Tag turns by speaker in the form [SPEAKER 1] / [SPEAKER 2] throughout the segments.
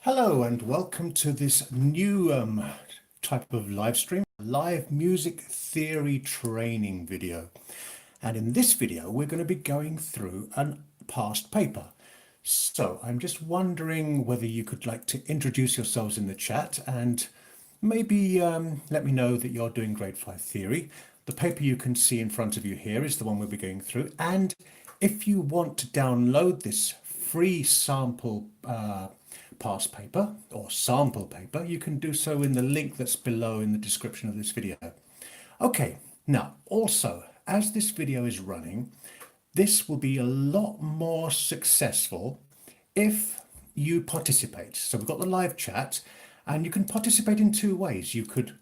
[SPEAKER 1] Hello and welcome to this new type of live stream, live music theory training video. And in this video, we're going to be going through a past paper. So I'm just wondering whether you could like to introduce yourselves in the chat and maybe let me know that you're doing grade 5 theory. The paper you can see in front of you here is the one we'll be going through. And if you want to download this free sample past paper or sample paper, you can do so in the link that's below in the description of this video. Okay, now also, as this video is running, this will be a lot more successful if you participate. So we've got the live chat and you can participate in two ways. You could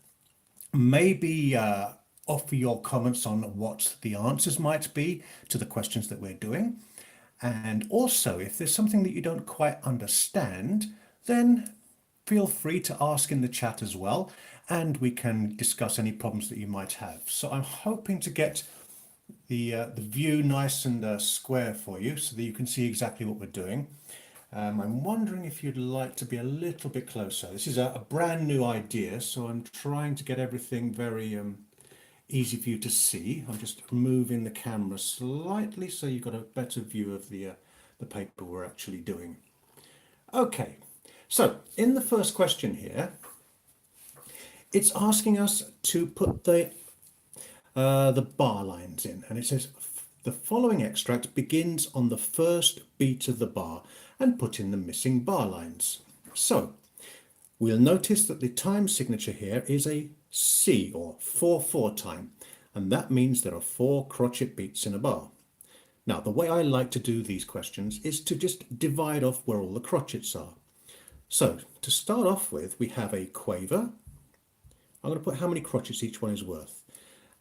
[SPEAKER 1] maybe offer your comments on what the answers might be to the questions that we're doing. And also, if there's something that you don't quite understand, then feel free to ask in the chat as well, and we can discuss any problems that you might have. So I'm hoping to get the view nice and square for you so that you can see exactly what we're doing. I'm wondering if you'd like to be a little bit closer. This is a brand new idea, so I'm trying to get everything very easy for you to see. I'm just moving the camera slightly so you've got a better view of the paper we're actually doing. Okay, so in the first question here, it's asking us to put the bar lines in, and it says the following extract begins on the first beat of the bar and put in the missing bar lines. So we'll notice that the time signature here is a C or 4/4 time, and that means there are 4 crotchet beats in a bar. Now, the way I like to do these questions is to just divide off where all the crotchets are. So to start off with, we have a quaver. I'm going to put how many crotchets each one is worth,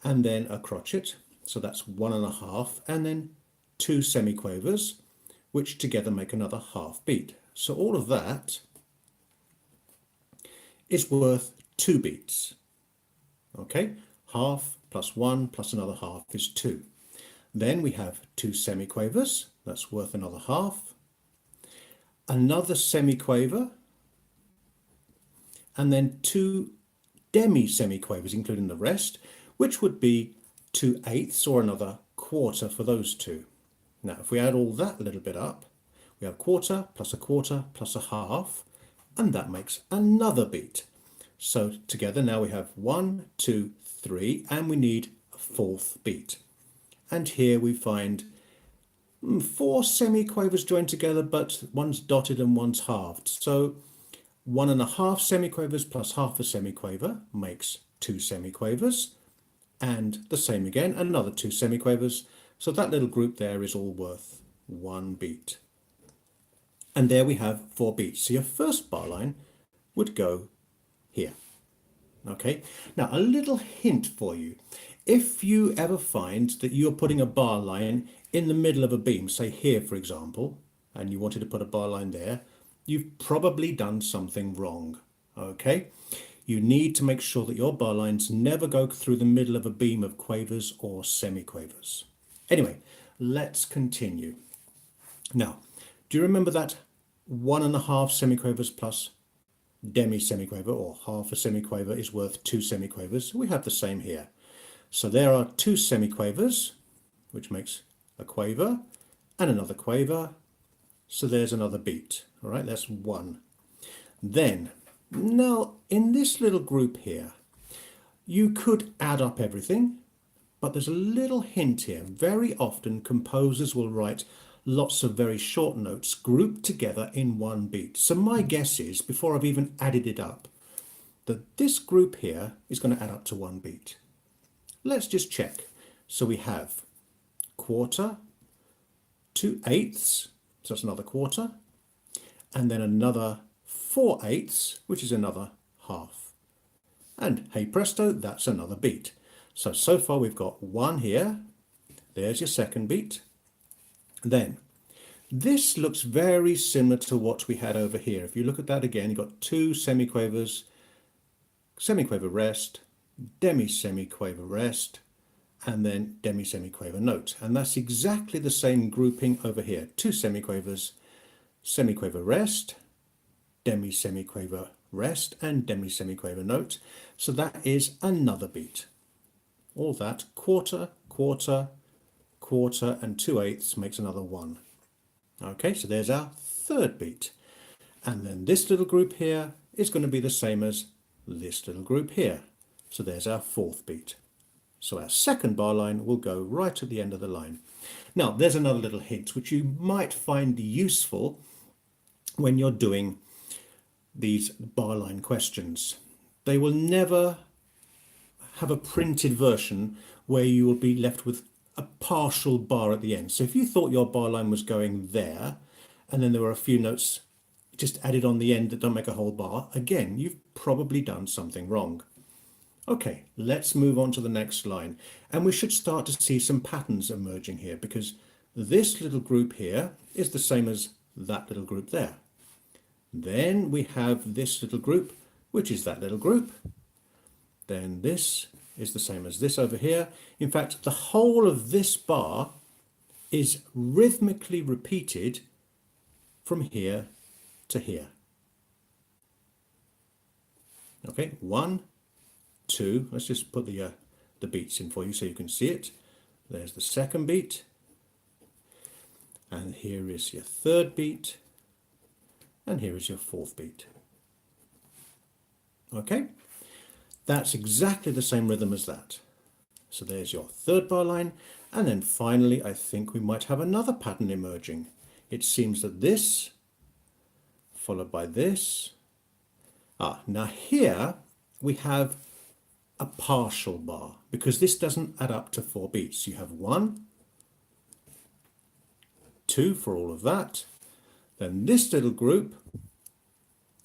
[SPEAKER 1] and then a crotchet, so that's 1.5, and then 2 semiquavers, which together make another half beat. So all of that is worth 2 beats. Okay, half plus 1 plus another half is 2. Then we have 2 semiquavers, that's worth another half, another semiquaver, and then 2 demi-semiquavers, including the rest, which would be 2/8 or another quarter for those two. Now, if we add all that little bit up, we have quarter plus a half, and that makes another beat. So together now we have 1, 2, 3, and we need a 4th beat. And here we find 4 semiquavers joined together, but one's dotted and one's halved. So 1.5 semiquavers plus half a semiquaver makes 2 semiquavers, and the same again, another 2 semiquavers. So that little group there is all worth 1 beat. And there we have 4 beats. So your first bar line would go here. Okay, now a little hint for you. If you ever find that you're putting a bar line in the middle of a beam, say here for example, and you wanted to put a bar line there, you've probably done something wrong. Okay, you need to make sure that your bar lines never go through the middle of a beam of quavers or semiquavers. Anyway, let's continue. Now, do you remember that 1.5 semiquavers plus demi-semiquaver or half a semiquaver is worth 2 semiquavers? We have the same here. So there are 2 semiquavers, which makes a quaver and another quaver. So there's another beat. All right, that's 1. Then, now in this little group here, you could add up everything, but there's a little hint here. Very often composers will write lots of very short notes grouped together in one beat. So my guess is, before I've even added it up, that this group here is going to add up to 1 beat. Let's just check. So we have quarter, 2/8, so that's another quarter, and then another 4/8, which is another half. And hey presto, that's another beat. So far we've got 1 here. There's your second beat. Then this looks very similar to what we had over here. If you look at that again, you've got 2 semiquavers, semiquaver rest, demi-semiquaver rest, and then demi-semiquaver note. And that's exactly the same grouping over here. 2 semiquavers, semiquaver rest, demi-semiquaver rest and demi-semiquaver note. So that is another beat. All that, quarter, quarter, quarter, and 2/8 makes another 1. Okay, so there's our third beat. And then this little group here is going to be the same as this little group here. So there's our fourth beat. So our second bar line will go right at the end of the line. Now, there's another little hint which you might find useful when you're doing these bar line questions. They will never have a printed version where you will be left with a partial bar at the end. So if you thought your bar line was going there, and then there were a few notes just added on the end that don't make a whole bar, again, you've probably done something wrong. Okay, let's move on to the next line. And we should start to see some patterns emerging here, because this little group here is the same as that little group there. Then we have this little group, which is that little group. Then this is the same as this over here. In fact, the whole of this bar is rhythmically repeated from here to here. Okay, 1, 2, let's just put the beats in for you so you can see it. There's the second beat, and here is your third beat, and here is your fourth beat. Okay, that's exactly the same rhythm as that. So there's your third bar line, and then finally I think we might have another pattern emerging. It seems that this, followed by this. Now here we have a partial bar, because this doesn't add up to 4 beats. You have 1, 2 for all of that. Then this little group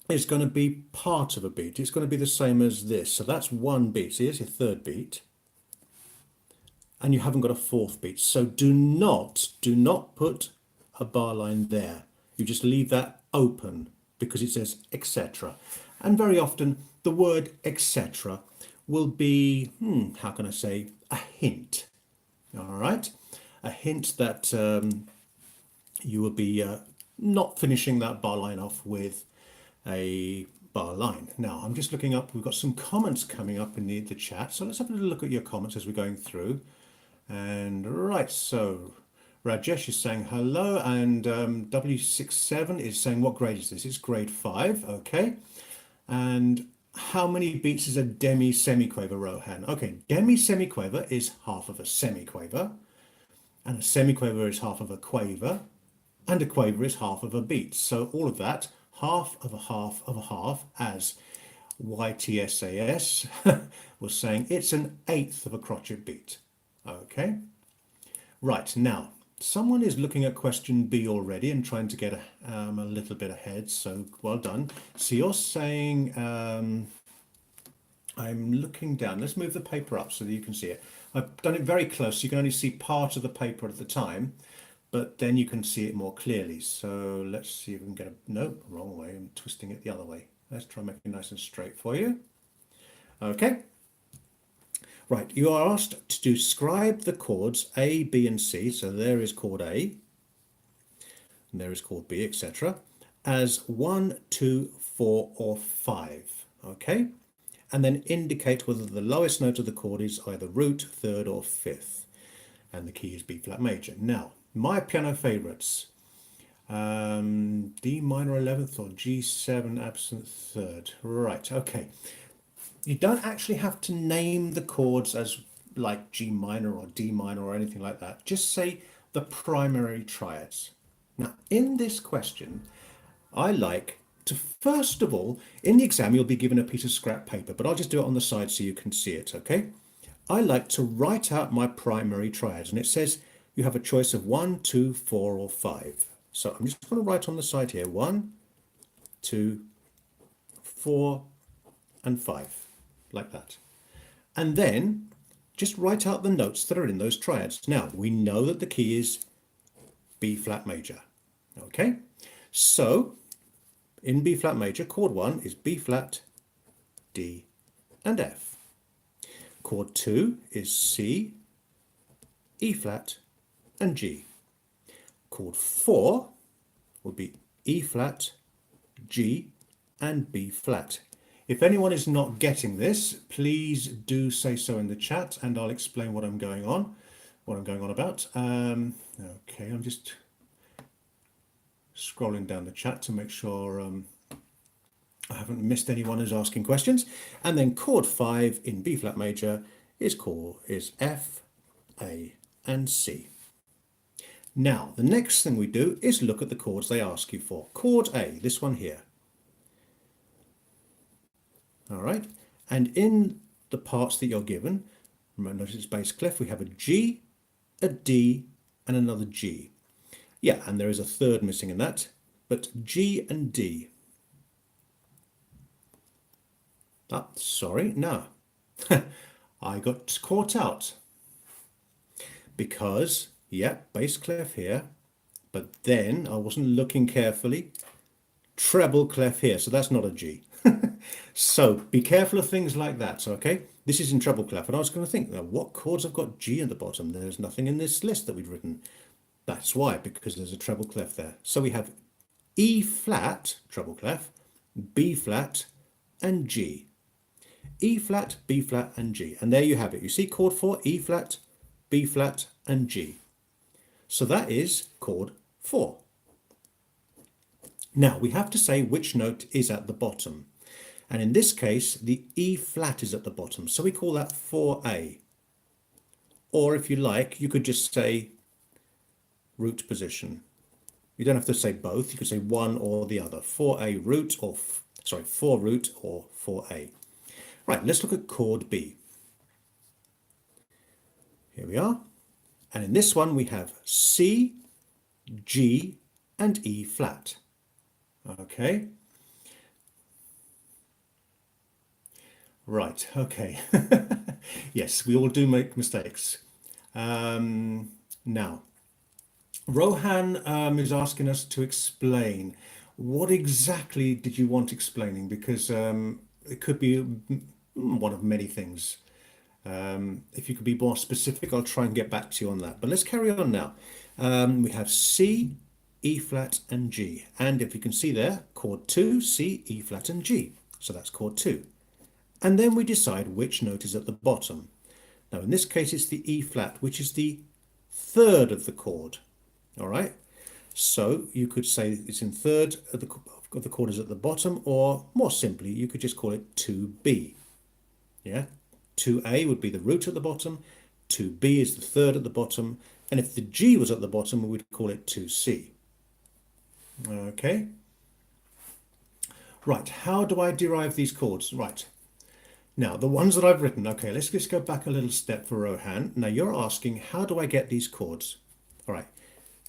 [SPEAKER 1] is going to be part of a beat. It's going to be the same as this. So that's 1 beat. So here's your third beat. And you haven't got a fourth beat. So do not put a bar line there. You just leave that open because it says etc. And very often the word etc. will be, how can I say, a hint. All right, a hint that you will be not finishing that bar line off with a bar line. Now I'm just looking up, we've got some comments coming up in the chat, so let's have a little look at your comments as we're going through. And right, so Rajesh is saying hello, and W67 is saying, what grade is this? It's grade 5, okay. And how many beats is a demi-semiquaver, Rohan? Okay, demi-semiquaver is half of a semiquaver, and a semiquaver is half of a quaver, and a quaver is half of a beat. So all of that, half of a half of a half, as YTSAS was saying, it's an eighth of a crotchet beat. Okay, right, now someone is looking at question B already and trying to get a little bit ahead, so well done. So you're saying, I'm looking down, let's move the paper up so that you can see it. I've done it very close, so you can only see part of the paper at the time, but then you can see it more clearly. So let's see if we can get a, no, wrong way, I'm twisting it the other way. Let's try and make it nice and straight for you. Okay. Right, you are asked to describe the chords A, B, and C. So there is chord A, and there is chord B, etc. as 1, 2, 4, or 5. Okay, and then indicate whether the lowest note of the chord is either root, third, or fifth, and the key is B flat major. Now, my piano favourites: D minor 11th or G7 absent third. Right, okay. You don't actually have to name the chords as like G minor or D minor or anything like that. Just say the primary triads. Now, in this question, I like to, first of all, in the exam, you'll be given a piece of scrap paper, but I'll just do it on the side so you can see it, okay? I like to write out my primary triads, and it says you have a choice of 1, 2, 4, or 5. So I'm just going to write on the side here, 1, 2, 4, and 5. Like that. And then just write out the notes that are in those triads. Now, we know that the key is B flat major. Okay, so in B flat major, chord 1 is B flat, D, and F. Chord 2 is C, E flat, and G. Chord 4 would be E flat, G, and B flat. If anyone is not getting this, please do say so in the chat and I'll explain what I'm going on about. Okay, I'm just scrolling down the chat to make sure I haven't missed anyone who's asking questions. And then chord 5 in B flat major is F, A, and C. Now, the next thing we do is look at the chords they ask you for. Chord A, this one here. All right, and in the parts that you're given, remember, notice it's bass clef, we have a G, a D, and another G. Yeah, and there is a third missing in that, but G and D. Oh, sorry, no. I got caught out. Because, yeah, bass clef here, but then I wasn't looking carefully. Treble clef here, so that's not a G. So be careful of things like that, okay? This is in treble clef, and I was going to think, now, what chords have got G at the bottom? There's nothing in this list that we'd written. That's why, because there's a treble clef there. So we have E flat, treble clef, B flat, and G. E flat, B flat, and G. And there you have it. You see chord 4, E flat, B flat, and G. So that is chord 4. Now we have to say which note is at the bottom. And in this case, the E flat is at the bottom. So we call that 4A. Or if you like, you could just say root position. You don't have to say both. You could say one or the other. 4A root or, 4 root or 4A. Right, let's look at chord B. Here we are. And in this one, we have C, G, and E flat. Okay. Right, okay. Yes, we all do make mistakes. Now, Rohan is asking us to explain what exactly did you want explaining, because it could be one of many things. If you could be more specific, I'll try and get back to you on that. But let's carry on now. We have C, E flat, and G. And if you can see there, chord 2, C, E flat, and G. So that's chord 2. And then we decide which note is at the bottom. Now in this case it's the E flat, which is the third of the chord. All right, so you could say it's in third of the chord is at the bottom, or more simply you could just call it 2B. Yeah, 2A would be the root at the bottom, 2B is the third at the bottom, and if the G was at the bottom we would call it 2C. Okay, right, how do I derive these chords? Right. Now, the ones that I've written, okay, let's just go back a little step for Rohan. Now, you're asking, how do I get these chords? All right.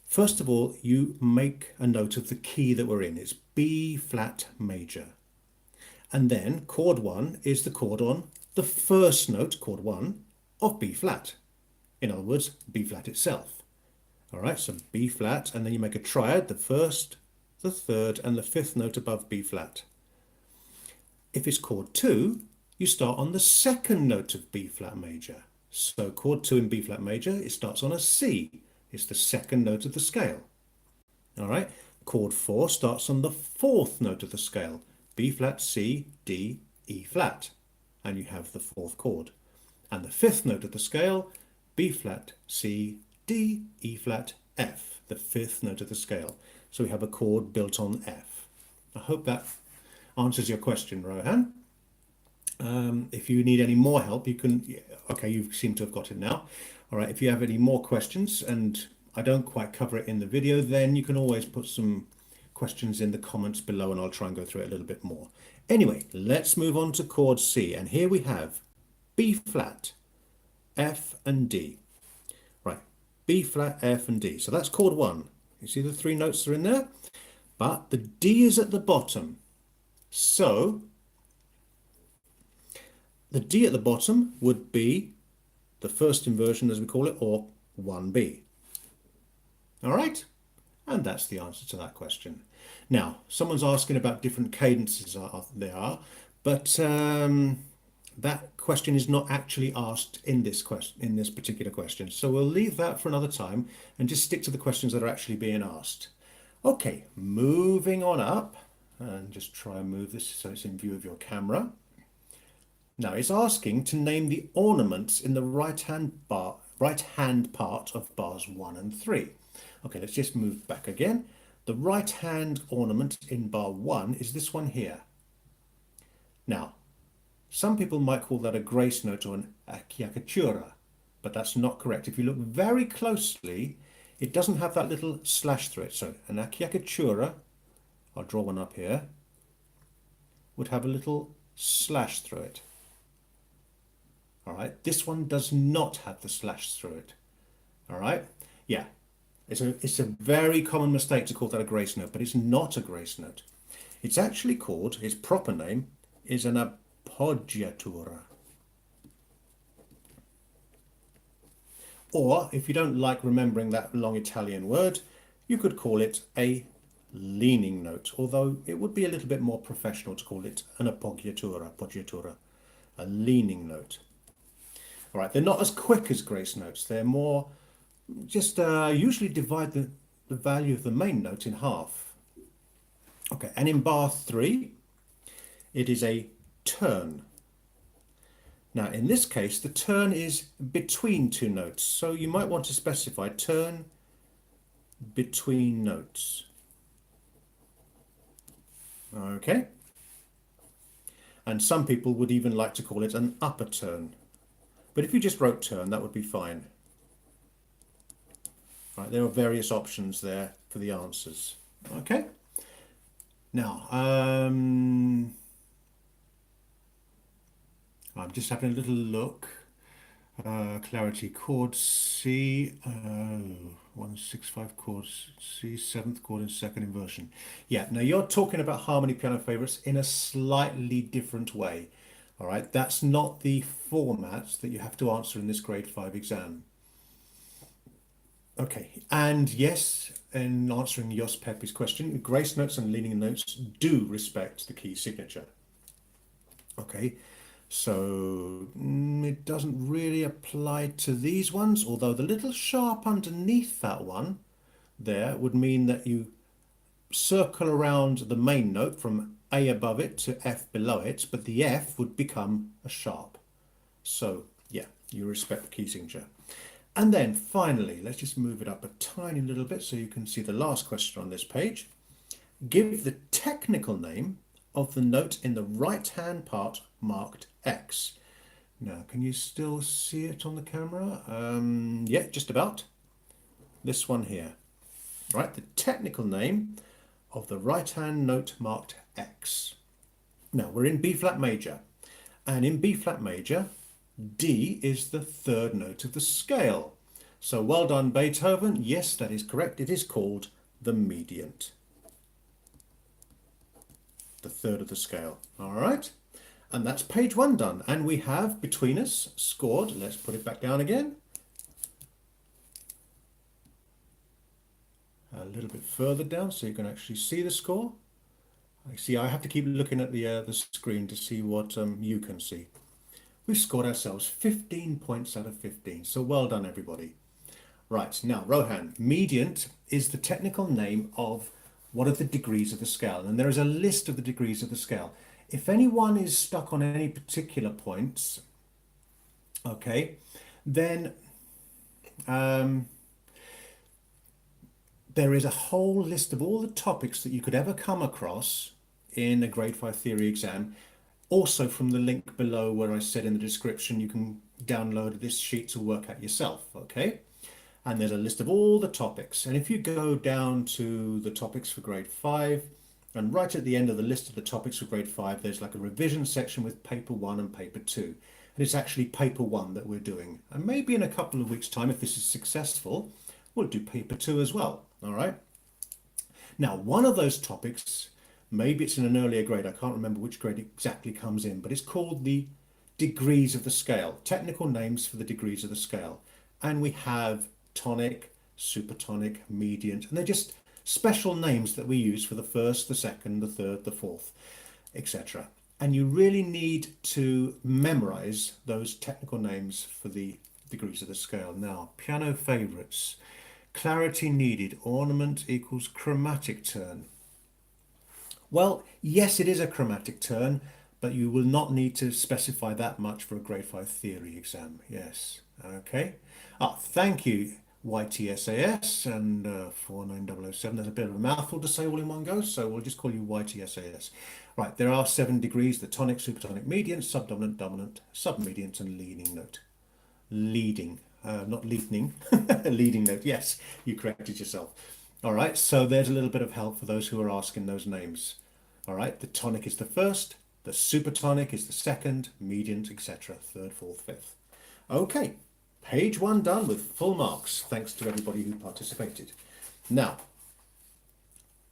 [SPEAKER 1] First of all, you make a note of the key that we're in. It's B flat major. And then chord 1 is the chord on the first note, chord 1, of B flat. In other words, B flat itself. All right, so B flat, and then you make a triad, the first, the third, and the fifth note above B flat. If it's chord 2, you start on the second note of B flat major. So chord 2 in B flat major, it starts on a C. It's the second note of the scale. All right, chord 4 starts on the fourth note of the scale. B flat, C, D, E flat. And you have the fourth chord. And the fifth note of the scale, B flat, C, D, E flat, F. The fifth note of the scale. So we have a chord built on F. I hope that answers your question, Rohan. If you need any more help, you can, okay, you seem to have got it now. All right, if you have any more questions and I don't quite cover it in the video, then you can always put some questions in the comments below and I'll try and go through it a little bit more. Anyway, let's move on to chord C. And here we have B flat, F and D. Right, B flat, F and D. So that's chord 1. You see the 3 notes are in there? But the D is at the bottom. So the D at the bottom would be the first inversion, as we call it, or 1B. All right? And that's the answer to that question. Now, someone's asking about different cadences there are, but that question is not actually asked in this particular question. So we'll leave that for another time and just stick to the questions that are actually being asked. Okay, moving on up. and just try and move this so it's in view of your camera. Now it's asking to name the ornaments in the right hand part of bars 1 and 3. Okay, let's just move back again. The right hand ornament in bar 1 is this one here. Now, some people might call that a grace note or an acciaccatura, but that's not correct. If you look very closely, it doesn't have that little slash through it. So an acciaccatura, I'll draw one up here, would have a little slash through it. All right, this one does not have the slash through it. All right, yeah, it's a very common mistake to call that a grace note, but it's not a grace note. It's actually called, its proper name is an appoggiatura. Or, if you don't like remembering that long Italian word, you could call it a leaning note, although it would be a little bit more professional to call it an appoggiatura, a leaning note. All right, they're not as quick as grace notes. They're more, just usually divide the value of the main note in half. Okay, and in bar 3, it is a turn. Now, in this case, the turn is between two notes. So you might want to specify turn between notes. Okay. And some people would even like to call it an upper turn. But if you just wrote turn, that would be fine. Right, there are various options there for the answers. Okay. Now, I'm just having a little look. Clarity, chord C, 165 chords C, 7th chord in second inversion. Yeah, now you're talking about harmony piano favorites in a slightly different way. All right, that's not the format that you have to answer in this grade 5 exam. Okay, and yes, in answering Jos Pepe's question, grace notes and leaning notes do respect the key signature. Okay, so it doesn't really apply to these ones, although the little sharp underneath that one there would mean that you circle around the main note from A above it to F below it, but the F would become a sharp. So yeah, you respect the key signature. And then finally, let's just move it up a tiny little bit so you can see the last question on this page. Give the technical name of the note in the right-hand part marked X. Now, can you still see it on the camera? Yeah, just about. This one here. Right, the technical name of the right-hand note marked X. Now, we're in B-flat major. And in B-flat major, D is the third note of the scale. So well done, Beethoven. Yes, that is correct. It is called the mediant. The third of the scale. All right. And that's page 1 done. And we have between us scored. Let's put it back down again. A little bit further down so you can actually see the score. I see I have to keep looking at the screen to see what you can see. We've scored ourselves 15 points out of 15. So well done, everybody. Right, now, Rohan, mediant is the technical name of one of the degrees of the scale. And there is a list of the degrees of the scale. If anyone is stuck on any particular points, okay, then there is a whole list of all the topics that you could ever come across in a grade 5 theory exam. Also from the link below where I said in the description, you can download this sheet to work out yourself, okay? And there's a list of all the topics. And if you go down to the topics for grade 5, and right at the end of the list of the topics for grade 5, there's like a revision section with paper 1 and paper 2. And it's actually paper 1 that we're doing. And maybe in a couple of weeks' time, if this is successful, we'll do paper 2 as well, all right? Now, one of those topics, maybe it's in an earlier grade, I can't remember which grade exactly comes in, but it's called the degrees of the scale, technical names for the degrees of the scale. And we have tonic, supertonic, mediant, and they're just special names that we use for the first, the second, the third, the fourth, etc. And you really need to memorize those technical names for the degrees of the scale. Now, piano favorites, clarity needed, ornament equals chromatic turn. Well, yes, it is a chromatic turn, but you will not need to specify that much for a grade 5 theory exam. Yes. Okay. Thank you, YTSAS and 49007. There's a bit of a mouthful to say all in one go, so we'll just call you YTSAS. Right, there are 7 degrees, the tonic, supertonic, mediant, subdominant, dominant, submediant, and leading note. Leading, not leading, leading note. Yes, you corrected yourself. All right, so there's a little bit of help for those who are asking those names. All right, the tonic is the first, the supertonic is the second, mediant, etc., third, fourth, fifth. Okay, page 1 done with full marks. Thanks to everybody who participated. Now,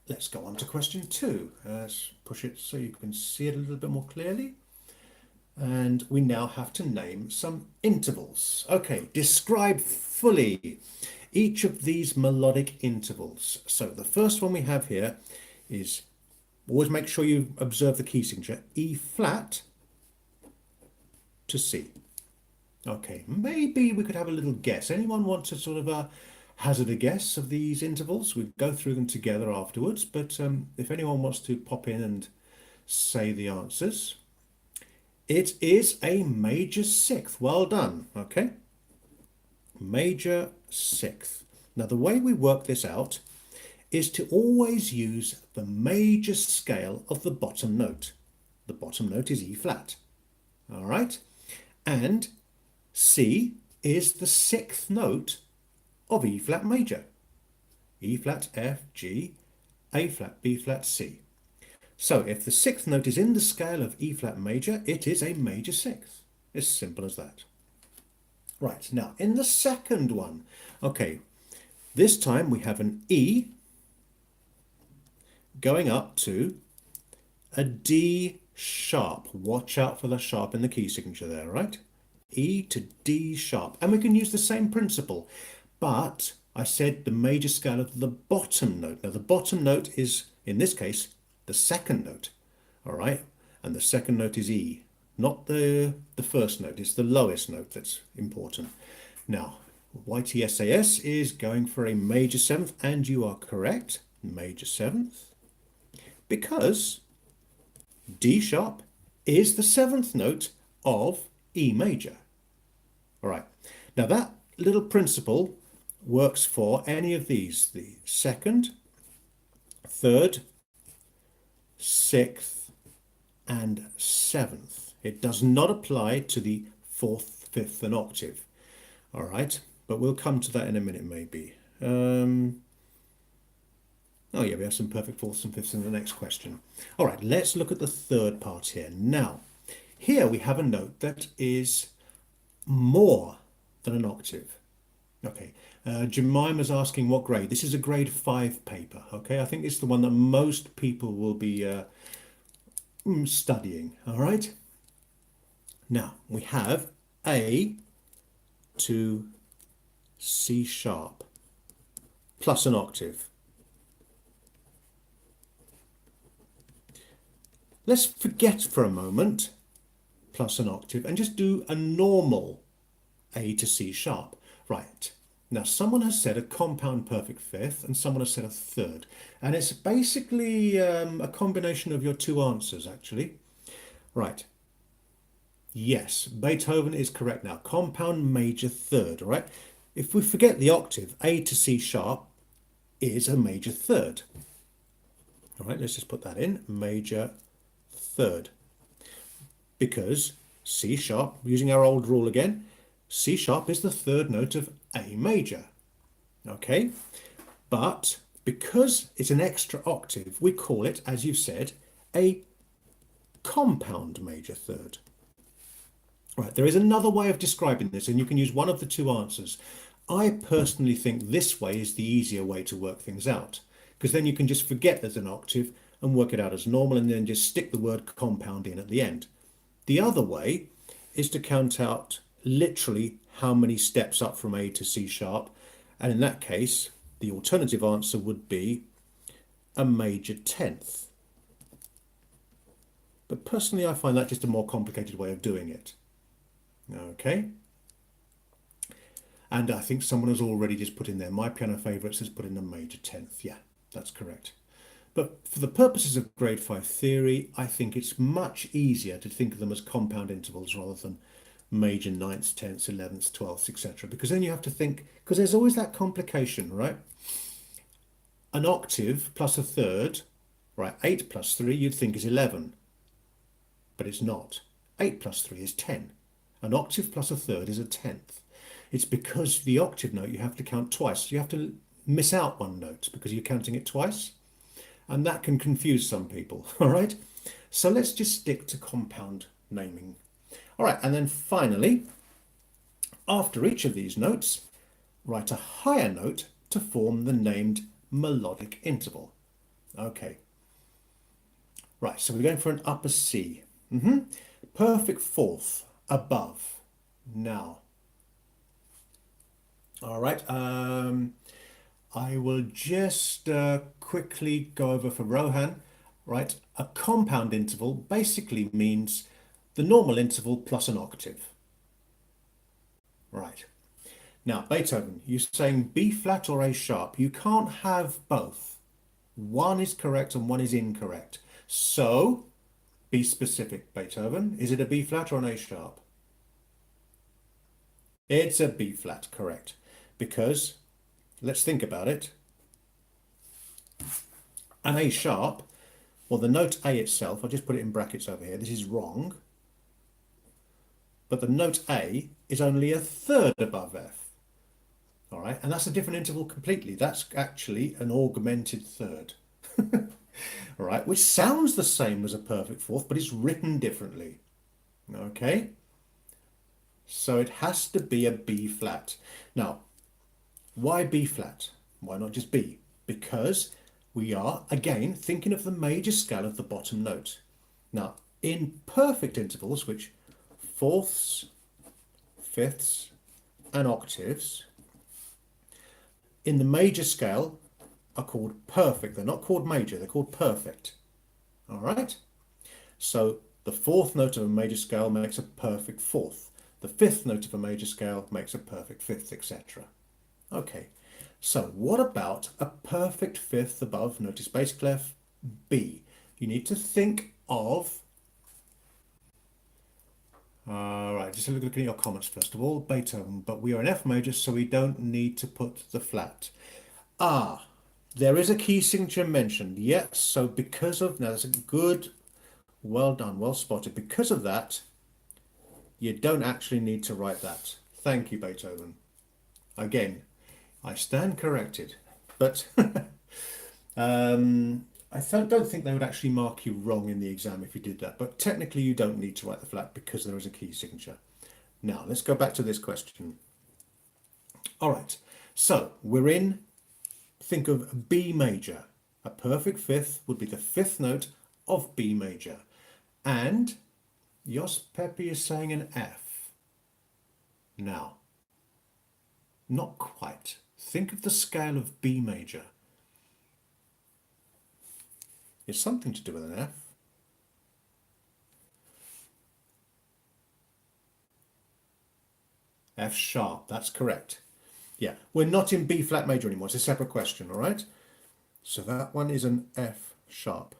[SPEAKER 1] let's go on to question 2. Let's push it so you can see it a little bit more clearly. And we now have to name some intervals. Okay, describe fully each of these melodic intervals. So the first one we have here is, always make sure you observe the key signature, E flat to C. Okay, maybe we could have a little guess. Anyone want to sort of hazard a guess of these intervals? We'll go through them together afterwards, but if anyone wants to pop in and say the answers. It is a major sixth. Well done. Okay. Major sixth. Now, the way we work this out is to always use the major scale of the bottom note. The bottom note is E flat. All right. And C is the sixth note of E flat major. E flat, F, G, A flat, B flat, C. So if the sixth note is in the scale of E flat major, it is a major sixth. As simple as that. Right, now in the second one, okay, this time we have an E going up to a D sharp. Watch out for the sharp in the key signature there, right? E to D sharp. And we can use the same principle, but I said the major scale of the bottom note. Now the bottom note is, in this case, the second note, all right? And the second note is E, not the first note. It's the lowest note that's important. Now, YTSAS is going for a major seventh, and you are correct, major seventh, because D sharp is the seventh note of E major. All right, now that little principle works for any of these, the second, third, sixth, and seventh. It does not apply to the fourth, fifth, and octave. All right, but we'll come to that in a minute, maybe. Oh yeah, we have some perfect fourths and fifths in the next question. All right, let's look at the third part here. Now, here we have a note that is more than an octave. Okay, Jemima's asking what grade. This is a grade 5 paper. Okay, I think it's the one that most people will be studying. All right. Now we have A to C sharp plus an octave. Let's forget for a moment plus an octave and just do a normal A to C sharp. Right. Now, someone has said a compound perfect fifth and someone has said a third. And it's basically a combination of your two answers, actually. Right. Yes, Beethoven is correct now. Compound major third, all right? If we forget the octave, A to C sharp is a major third. All right, let's just put that in, major third. Because C sharp, using our old rule again, C sharp is the third note of A major, okay? But because it's an extra octave, we call it, as you've said, a compound major third. Right, there is another way of describing this, and you can use one of the two answers. I personally think this way is the easier way to work things out, because then you can just forget there's an octave and work it out as normal, and then just stick the word compound in at the end. The other way is to count out literally how many steps up from A to C sharp, and in that case the alternative answer would be a major tenth. But personally I find that just a more complicated way of doing it. Okay, and I think someone has already just put in there, my piano favorites has put in a major tenth. Yeah, that's correct. But for the purposes of grade 5 theory, I think it's much easier to think of them as compound intervals rather than major ninths, tenths, 11ths, 12ths, etc. Because then you have to think, because there's always that complication, right? An octave plus a third, right? 8 plus 3 you'd think is 11, but it's not. 8 plus 3 is 10. An octave plus a third is a tenth. It's because the octave note you have to count twice. You have to miss out one note because you're counting it twice. And that can confuse some people, all right? So let's just stick to compound naming. All right, and then finally, after each of these notes, write a higher note to form the named melodic interval. Okay. Right, so we're going for an upper C. Perfect fourth, above. Now. All right, I will just quickly go over for Rohan. Right, a compound interval basically means the normal interval plus an octave. Right. Now, Beethoven, you're saying B flat or A sharp. You can't have both. One is correct and one is incorrect. So, be specific, Beethoven. Is it a B flat or an A sharp? It's a B flat, correct. Because, let's think about it. An A sharp, well, the note A itself, I'll just put it in brackets over here. This is wrong. But the note A is only a third above F. All right, and that's a different interval completely. That's actually an augmented third. All right, which sounds the same as a perfect fourth, but it's written differently. Okay, so it has to be a B flat. Now, why B flat? Why not just B? Because we are, again, thinking of the major scale of the bottom note. Now, in perfect intervals, which fourths, fifths, and octaves, in the major scale are called perfect. They're not called major, they're called perfect. All right? So the fourth note of a major scale makes a perfect fourth. The fifth note of a major scale makes a perfect fifth, etc. Okay, so what about a perfect fifth above? Notice bass clef B. You need to think of... All right, just look at your comments first of all. Beethoven, but we are in F major, so we don't need to put the flat. Ah, there is a key signature mentioned. Yes, so because of... Now, that's a good... Well done, well spotted. Because of that, you don't actually need to write that. Thank you, Beethoven. Again, I stand corrected, but I don't think they would actually mark you wrong in the exam if you did that. But technically, you don't need to write the flat because there is a key signature. Now, let's go back to this question. All right, so we're in, think of B major. A perfect fifth would be the fifth note of B major. And Jos Pepe is saying an F. Now, not quite. Think of the scale of B major. It's something to do with an F. F sharp, that's correct. Yeah, we're not in B flat major anymore. It's a separate question, all right? So that one is an F sharp.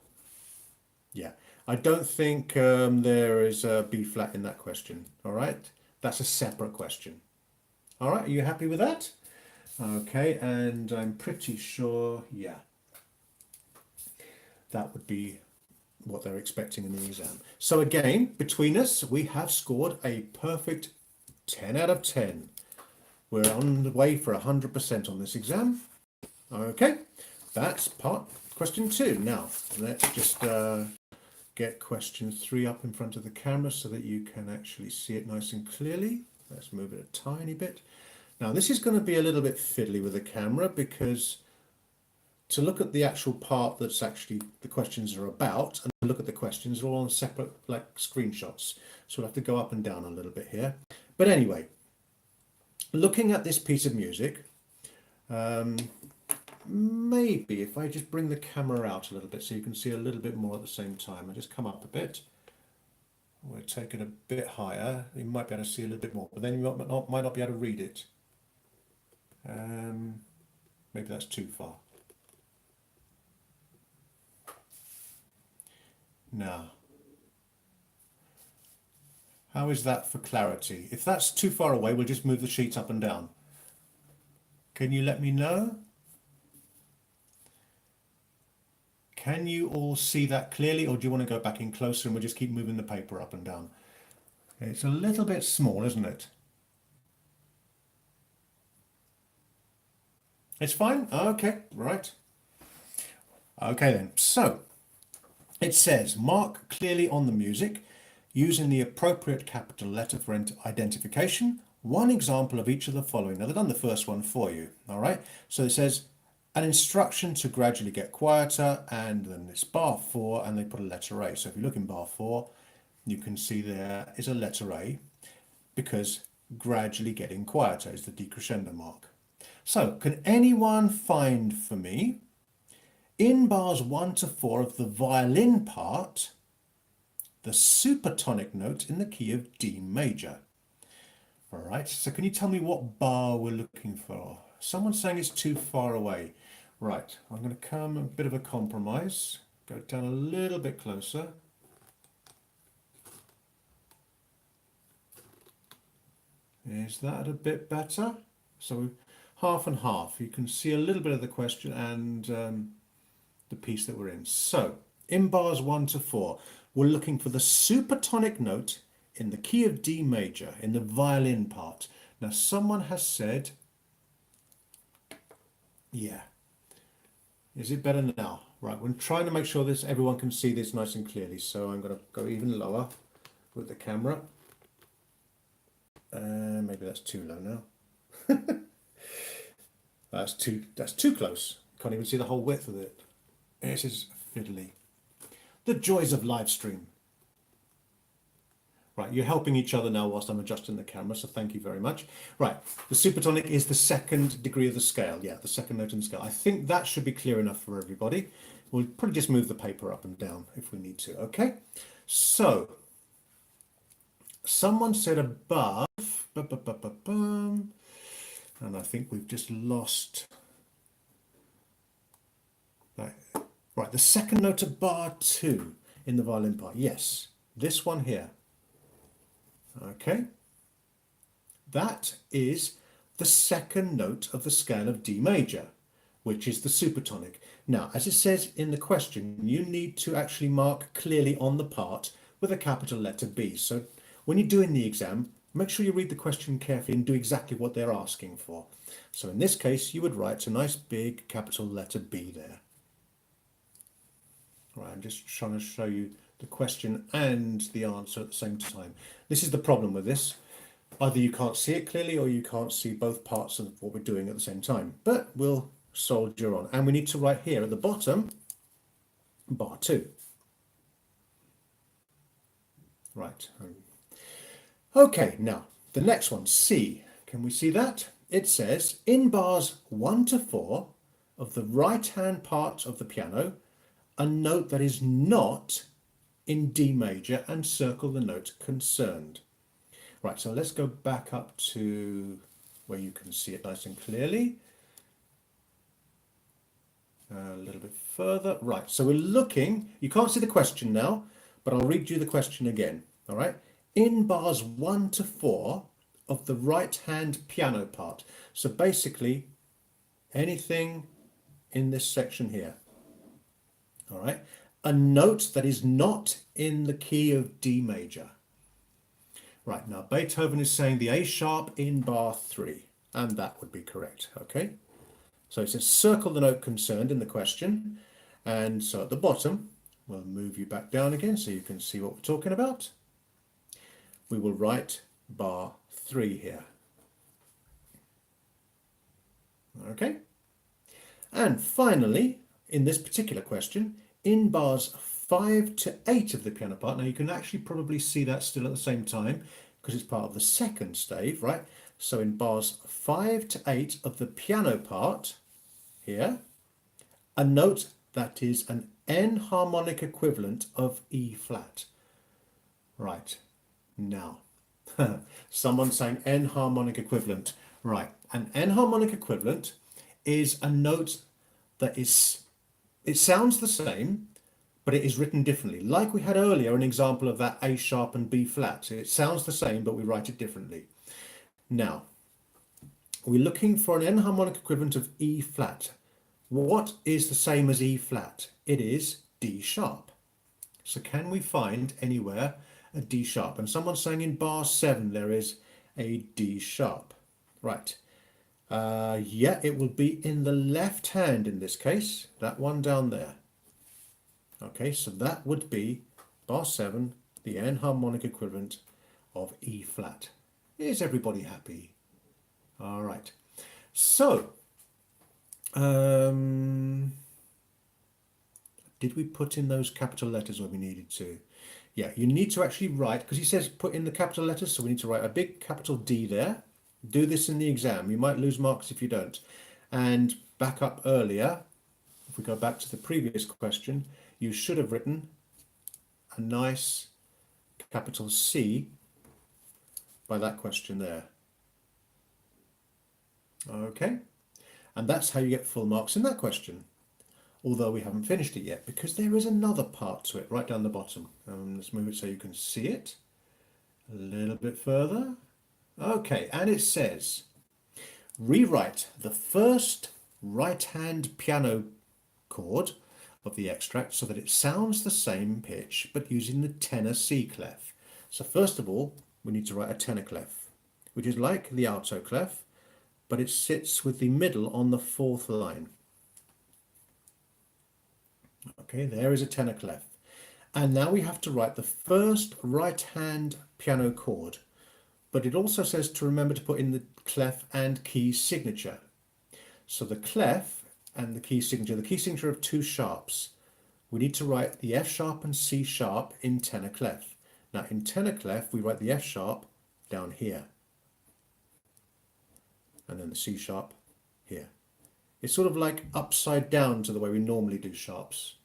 [SPEAKER 1] Yeah, I don't think there is a B flat in that question, all right? That's a separate question. All right, are you happy with that? Okay, and I'm pretty sure, yeah, that would be what they're expecting in the exam. So again, between us, we have scored a perfect 10 out of 10. We're on the way for 100% on this exam. Okay, that's question 2. Now, let's just get question 3 up in front of the camera so that you can actually see it nice and clearly. Let's move it a tiny bit. Now, this is going to be a little bit fiddly with the camera because to look at the actual part that's actually the questions are about and to look at the questions are all on separate like screenshots. So we'll have to go up and down a little bit here. But anyway, looking at this piece of music, maybe if I just bring the camera out a little bit so you can see a little bit more at the same time. I just come up a bit. We'll take it a bit higher. You might be able to see a little bit more, but then you might not be able to read it. Maybe that's too far. Now, how is that for clarity? If that's too far away, we'll just move the sheet up and down. Can you let me know? Can you all see that clearly, or do you want to go back in closer and we'll just keep moving the paper up and down? It's a little bit small, isn't it? It's fine? Okay, right. Okay then, so it says mark clearly on the music using the appropriate capital letter for identification. One example of each of the following. Now they've done the first one for you, all right? So it says an instruction to gradually get quieter, and then it's bar 4 and they put a letter A. So if you look in bar 4, you can see there is a letter A because gradually getting quieter is the decrescendo mark. So can anyone find for me in bars 1 to 4 of the violin part the supertonic note in the key of D major? All right, so can you tell me what bar we're looking for? Someone's saying it's too far away. Right, I'm going to come a bit of a compromise, go down a little bit closer. Is that a bit better? So half and half. You can see a little bit of the question and the piece that we're in. So in bars 1 to 4, we're looking for the supertonic note in the key of D major in the violin part. Now someone has said, yeah. Is it better now? Right, we're trying to make sure this everyone can see this nice and clearly. So I'm going to go even lower with the camera. Maybe that's too low now. That's too close. Can't even see the whole width of it. This is fiddly. The joys of live stream. Right, you're helping each other now whilst I'm adjusting the camera, so thank you very much. Right, the supertonic is the second degree of the scale. Yeah, the second note in the scale. I think that should be clear enough for everybody. We'll probably just move the paper up and down if we need to, okay? So, someone said above, and I think we've just lost that. Right, the second note of bar 2 in the violin part. Yes, this one here. Okay, that is the second note of the scale of D major, which is the supertonic. Now, as it says in the question, you need to actually mark clearly on the part with a capital letter B. So when you're doing the exam, make sure you read the question carefully and do exactly what they're asking for. So in this case, you would write a nice big capital letter B there. Right, I'm just trying to show you the question and the answer at the same time. This is the problem with this. Either you can't see it clearly or you can't see both parts of what we're doing at the same time. But we'll soldier on. And we need to write here at the bottom, bar 2. Right. Okay, now the next one, C. Can we see that? It says, in bars 1 to 4 of the right-hand part of the piano, a note that is not in D major and circle the note concerned. Right, so let's go back up to where you can see it nice and clearly. A little bit further. Right, so we're looking, you can't see the question now, but I'll read you the question again. All right, in bars 1 to 4 of the right-hand piano part. So basically, anything in this section here. All right, a note that is not in the key of D major. Right, now Beethoven is saying the A sharp in bar 3, and that would be correct, okay? So it says circle the note concerned in the question, and so at the bottom, we'll move you back down again so you can see what we're talking about. We will write bar 3 here. Okay? And finally, in this particular question, in bars 5 to 8 of the piano part, now you can actually probably see that still at the same time because it's part of the second stave, right? So in bars 5 to 8 of the piano part here, a note that is an N harmonic equivalent of E flat. Right, now, someone's saying N harmonic equivalent. Right, an N harmonic equivalent is a note that is, it sounds the same, but it is written differently. Like we had earlier, an example of that A sharp and B flat. It sounds the same, but we write it differently. Now, we're looking for an enharmonic equivalent of E flat. What is the same as E flat? It is D sharp. So can we find anywhere a D sharp? And someone's saying in bar 7 there is a D sharp. Right. Yeah, it will be in the left hand in this case, that one down there. Okay, so that would be bar 7, the enharmonic equivalent of E flat. Is everybody happy? All right. So, did we put in those capital letters where we needed to? Yeah, you need to actually write, because he says put in the capital letters, so we need to write a big capital D there. Do this in the exam. You might lose marks if you don't. And back up earlier, if we go back to the previous question, you should have written a nice capital C by that question there. Okay, and that's how you get full marks in that question. Although we haven't finished it yet, because there is another part to it right down the bottom. Let's move it so you can see it a little bit further. Okay, and it says, rewrite the first right-hand piano chord of the extract so that it sounds the same pitch, but using the tenor C clef. So first of all, we need to write a tenor clef, which is like the alto clef, but it sits with the middle on the 4th line. Okay, there is a tenor clef. And now we have to write the first right-hand piano chord. But it also says to remember to put in the clef and key signature. So the clef and the key signature of 2 sharps. We need to write the F sharp and C sharp in tenor clef. Now in tenor clef, we write the F sharp down here. And then the C sharp here. It's sort of like upside down to the way we normally do sharps.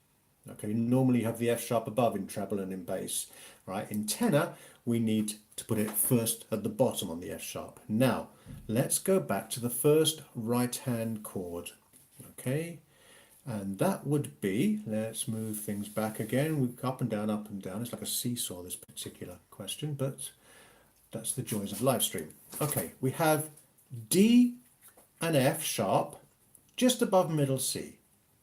[SPEAKER 1] Okay, normally you have the F sharp above in treble and in bass, right? In tenor, we need to put it first at the bottom on the F sharp. Now, let's go back to the first right-hand chord, okay? And that would be, let's move things back again. We've up and down, up and down. It's like a seesaw, this particular question, but that's the joys of live stream. Okay, we have D and F sharp just above middle C.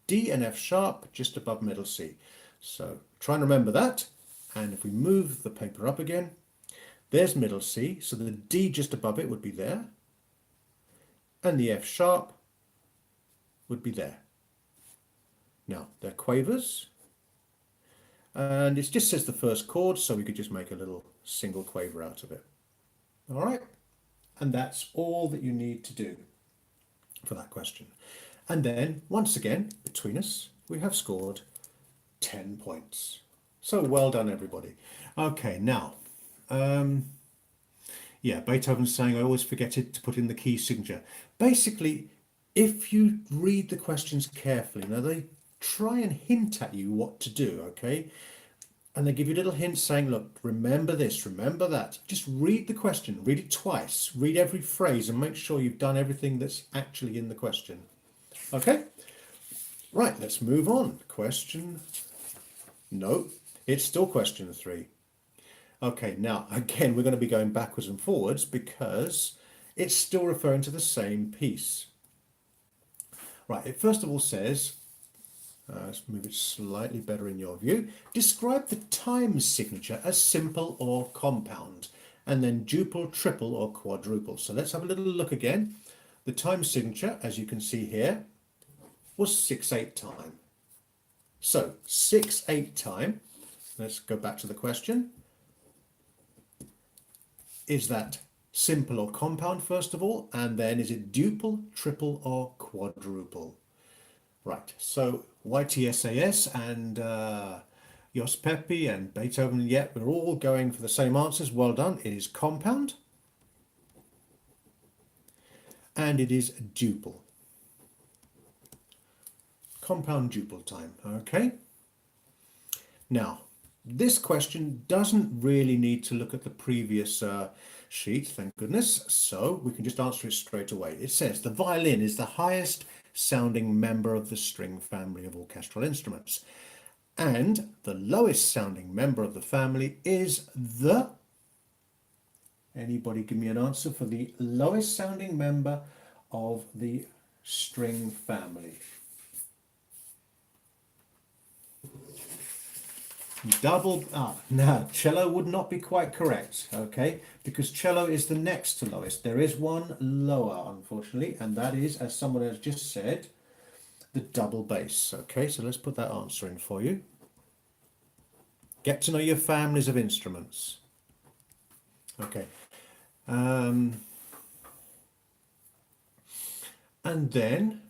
[SPEAKER 1] D and F sharp just above middle C. So try and remember that. And if we move the paper up again, there's middle C. So the D just above it would be there. And the F sharp would be there. Now they're quavers. And it just says the first chord, so we could just make a little single quaver out of it. All right. And that's all that you need to do for that question. And then, once again, between us, we have scored 10 points. So well done, everybody. Okay, now, yeah, Beethoven's saying, I always forget it to put in the key signature. Basically, if you read the questions carefully, now they try and hint at you what to do, okay? And they give you little hints saying, look, remember this, remember that. Just read the question, read it twice, read every phrase and make sure you've done everything that's actually in the question. Okay, right, let's move on. Question, no, it's still question 3. Okay, now, again, we're going to be going backwards and forwards because it's still referring to the same piece. Right, it first of all says, let's move it slightly better in your view. Describe the time signature as simple or compound, and then duple, triple, or quadruple. So let's have a little look again. The time signature, as you can see here, was 6/8 time. So 6/8 time, let's go back to the question. Is that simple or compound first of all? And then is it duple, triple, or quadruple? Right, so YTSAS and Jos Peppi and Beethoven, yeah, we're all going for the same answers. Well done. It is compound. And it is duple. Compound duple time, okay? Now, this question doesn't really need to look at the previous sheet, thank goodness, so we can just answer it straight away. It says the violin is the highest sounding member of the string family of orchestral instruments. And the lowest sounding member of the family is the... Anybody give me an answer for the lowest sounding member of the string family? Now cello would not be quite correct, okay, because cello is the next to lowest. There is one lower, unfortunately, and that is, as someone has just said, the double bass. Okay, so let's put that answer in for you. Get to know your families of instruments. Okay. And then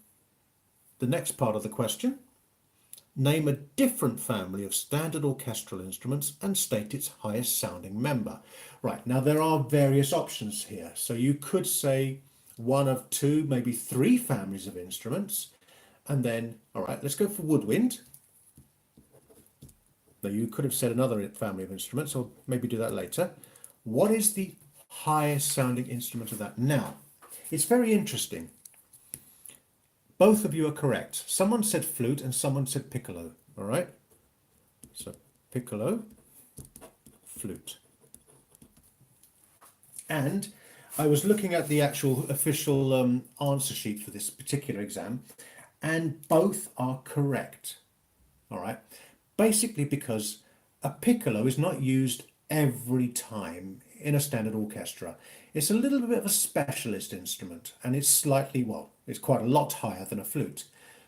[SPEAKER 1] the next part of the question. Name a different family of standard orchestral instruments and state its highest sounding member. Right, now there are various options here. So you could say one of two, maybe three families of instruments. And then, all right, let's go for woodwind. Now you could have said another family of instruments, or maybe do that later. What is the highest sounding instrument of that? Now, it's very interesting. Both of you are correct. Someone said flute and someone said piccolo, all right? So piccolo, flute. And I was looking at the actual official answer sheet for this particular exam, and both are correct, all right? Basically because a piccolo is not used every time in a standard orchestra. It's a little bit of a specialist instrument, and it's slightly, well, it's quite a lot higher than a flute.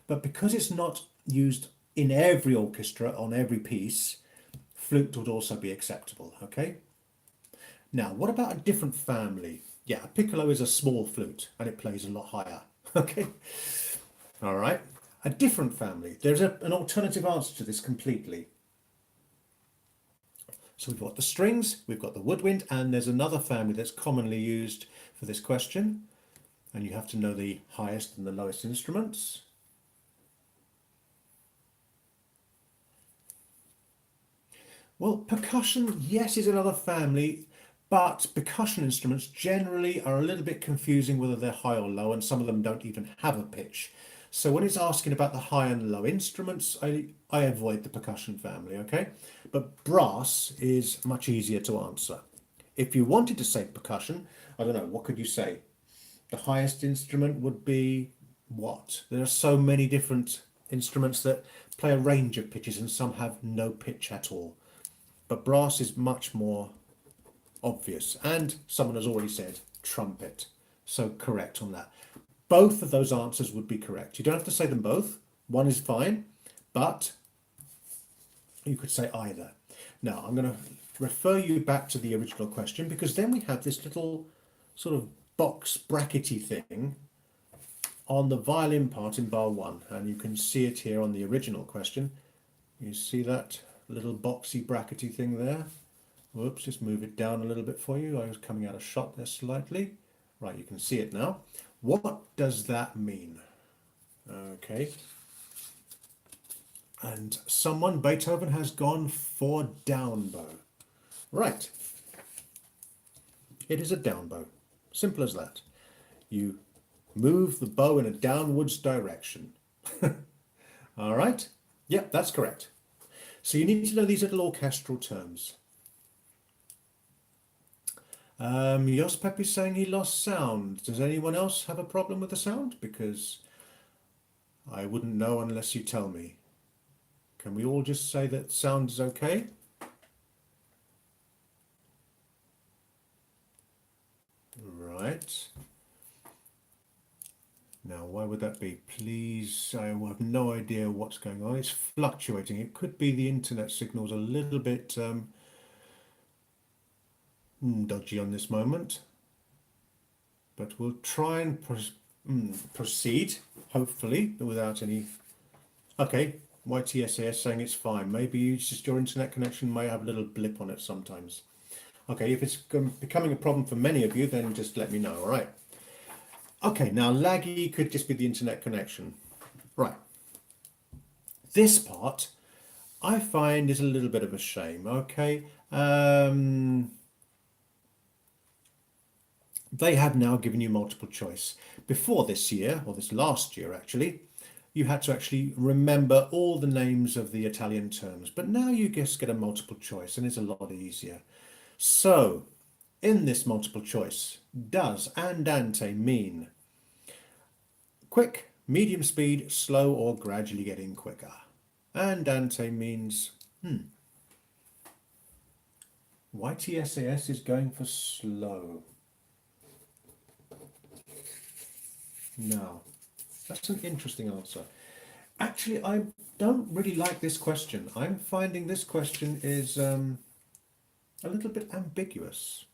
[SPEAKER 1] But because it's not used in every orchestra on every piece, flute would also be acceptable, okay? Now, what about a different family? Yeah, a piccolo is a small flute, and it plays a lot higher, okay? All right, a different family. There's an alternative answer to this completely. So we've got the strings, we've got the woodwind, and there's another family that's commonly used for this question. And you have to know the highest and the lowest instruments. Well, percussion, yes, is another family, but percussion instruments generally are a little bit confusing whether they're high or low, and some of them don't even have a pitch. So when it's asking about the high and low instruments, I avoid the percussion family, okay? But brass is much easier to answer. If you wanted to say percussion, I don't know, what could you say? The highest instrument would be what? There are so many different instruments that play a range of pitches, and some have no pitch at all. But brass is much more obvious. And someone has already said trumpet. So correct on that. Both of those answers would be correct. You don't have to say them both. One is fine, but you could say either. Now, I'm going to refer you back to the original question, because then we have this little sort of box brackety thing on the violin part in bar 1, and you can see it here on the original question. You see that little boxy brackety thing there? Whoops, just move it down a little bit for you. I was coming out of shot there slightly. Right, you can see it now. What does that mean? Okay. And someone, Beethoven, has gone for down bow. Right. It is a down bow. Simple as that. You move the bow in a downwards direction. All right? Yep, that's correct. So you need to know these little orchestral terms. Jos Pep is saying he lost sound. Does anyone else have a problem with the sound? Because I wouldn't know unless you tell me. Can we all just say that sound is okay? Right. Now, why would that be? Please, I have no idea what's going on. It's fluctuating. It could be the internet signal's a little bit dodgy on this moment. But we'll try and proceed, hopefully, without any... Okay, YTSAS saying it's fine. Maybe it's just your internet connection may have a little blip on it sometimes. Okay, if it's becoming a problem for many of you, then just let me know, all right? Okay, now laggy could just be the internet connection. Right. This part, I find is a little bit of a shame, okay? They have now given you multiple choice. Before this year, or this last year actually, you had to actually remember all the names of the Italian terms. But now you just get a multiple choice and it's a lot easier. So, in this multiple choice, does andante mean quick, medium speed, slow, or gradually getting quicker? Andante means, YTSAS is going for slow. Now, that's an interesting answer. Actually, I don't really like this question. I'm finding this question is a little bit ambiguous.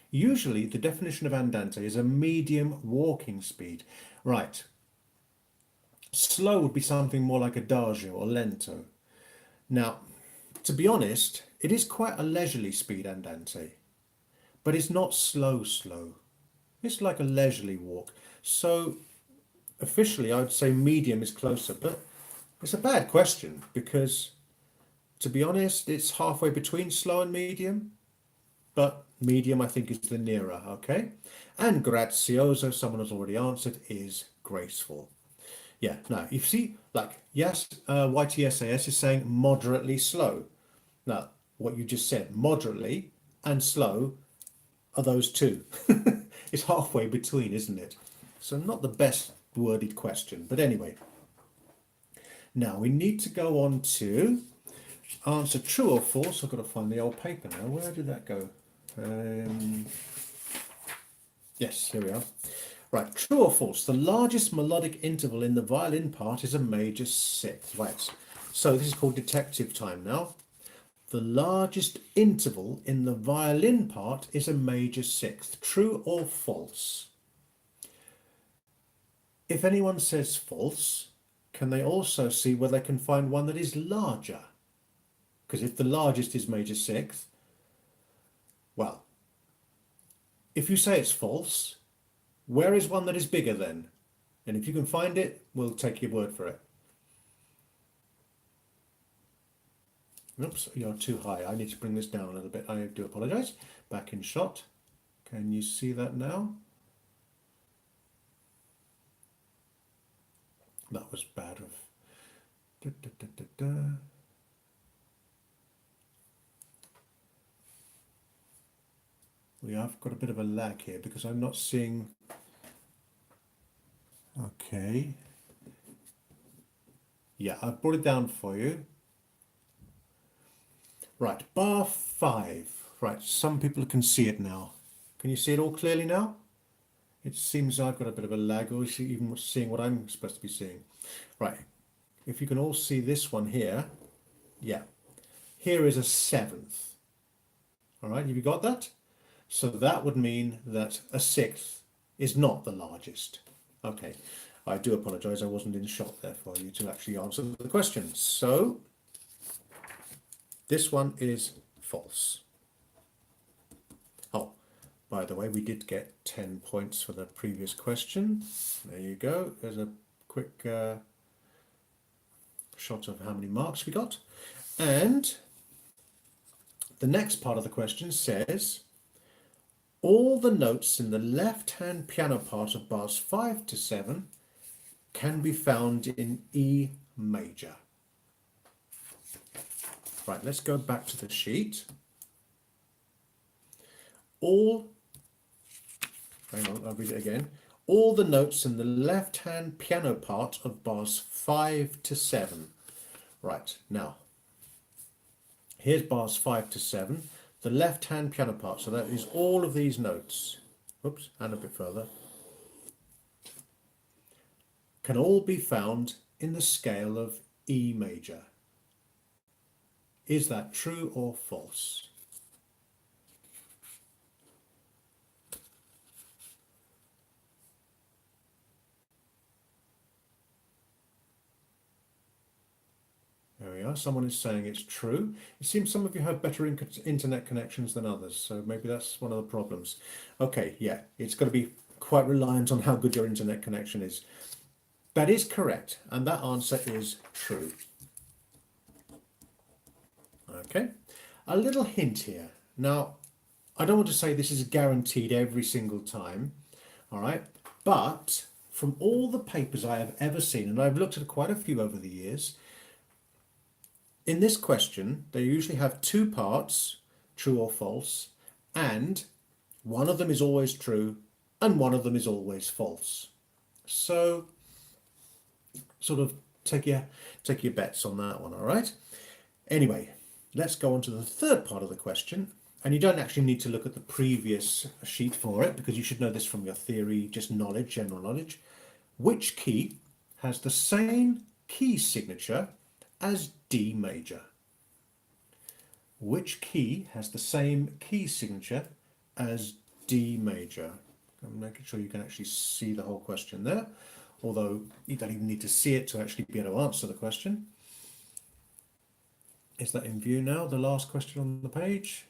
[SPEAKER 1] Usually, the definition of andante is a medium walking speed. Right. Slow would be something more like adagio or lento. Now, to be honest, it is quite a leisurely speed andante, but it's not slow. It's like a leisurely walk. So officially, I would say medium is closer, but it's a bad question because, to be honest, it's halfway between slow and medium, but medium I think is the nearer, okay? And grazioso, someone has already answered, is graceful. Yeah, now you see, like, yes, YTSAS is saying moderately slow. Now, what you just said, moderately and slow, are those two. It's halfway between, isn't it? So not the best worded question, but anyway. Now we need to go on to answer true or false. I've got to find the old paper now. Where did that go? Yes, here we are. Right, true or false? The largest melodic interval in the violin part is a major sixth. Right, so this is called detective time now. The largest interval in the violin part is a major sixth. True or false? If anyone says false, can they also see where they can find one that is larger? Because if the largest is major sixth, well, if you say it's false, where is one that is bigger then? And if you can find it, we'll take your word for it. Oops, you're too high. I need to bring this down a little bit. I do apologize. Back in shot. Can you see that now? That was bad. We have got a bit of a lag here because I'm not seeing. Okay. Yeah, I've brought it down for you. Right, bar 5. Right, some people can see it now. Can you see it all clearly now? It seems I've got a bit of a lag, or even seeing what I'm supposed to be seeing. Right, if you can all see this one here, yeah, here is a 7th. All right, have you got that? So that would mean that a 6th is not the largest. Okay, I do apologise, I wasn't in shot there for you to actually answer the question. So this one is false. Oh, by the way, we did get 10 points for the previous question. There you go. There's a quick shot of how many marks we got. And the next part of the question says, all the notes in the left-hand piano part of bars 5 to 7 can be found in E major. Right, let's go back to the sheet. Hang on, I'll read it again. All the notes in the left-hand piano part of bars 5 to 7. Right, now, here's bars 5 to 7, the left-hand piano part. So that is all of these notes. Oops, and a bit further. Can all be found in the scale of E major. Is that true or false? There we are. Someone is saying it's true. It seems some of you have better internet connections than others, so maybe that's one of the problems. Okay, yeah, it's going to be quite reliant on how good your internet connection is. That is correct, and that answer is true. Okay, a little hint here. Now, I don't want to say this is guaranteed every single time, all right, but from all the papers I have ever seen, and I've looked at quite a few over the years, in this question, they usually have two parts, true or false, and one of them is always true and one of them is always false. So sort of take your bets on that one, all right? Anyway, let's go on to the third part of the question. And you don't actually need to look at the previous sheet for it because you should know this from your theory, just knowledge, general knowledge. Which key has the same key signature as D major? Which key has the same key signature as D major? I'm making sure you can actually see the whole question there, although you don't even need to see it to actually be able to answer the question. Is that in view now, the last question on the page?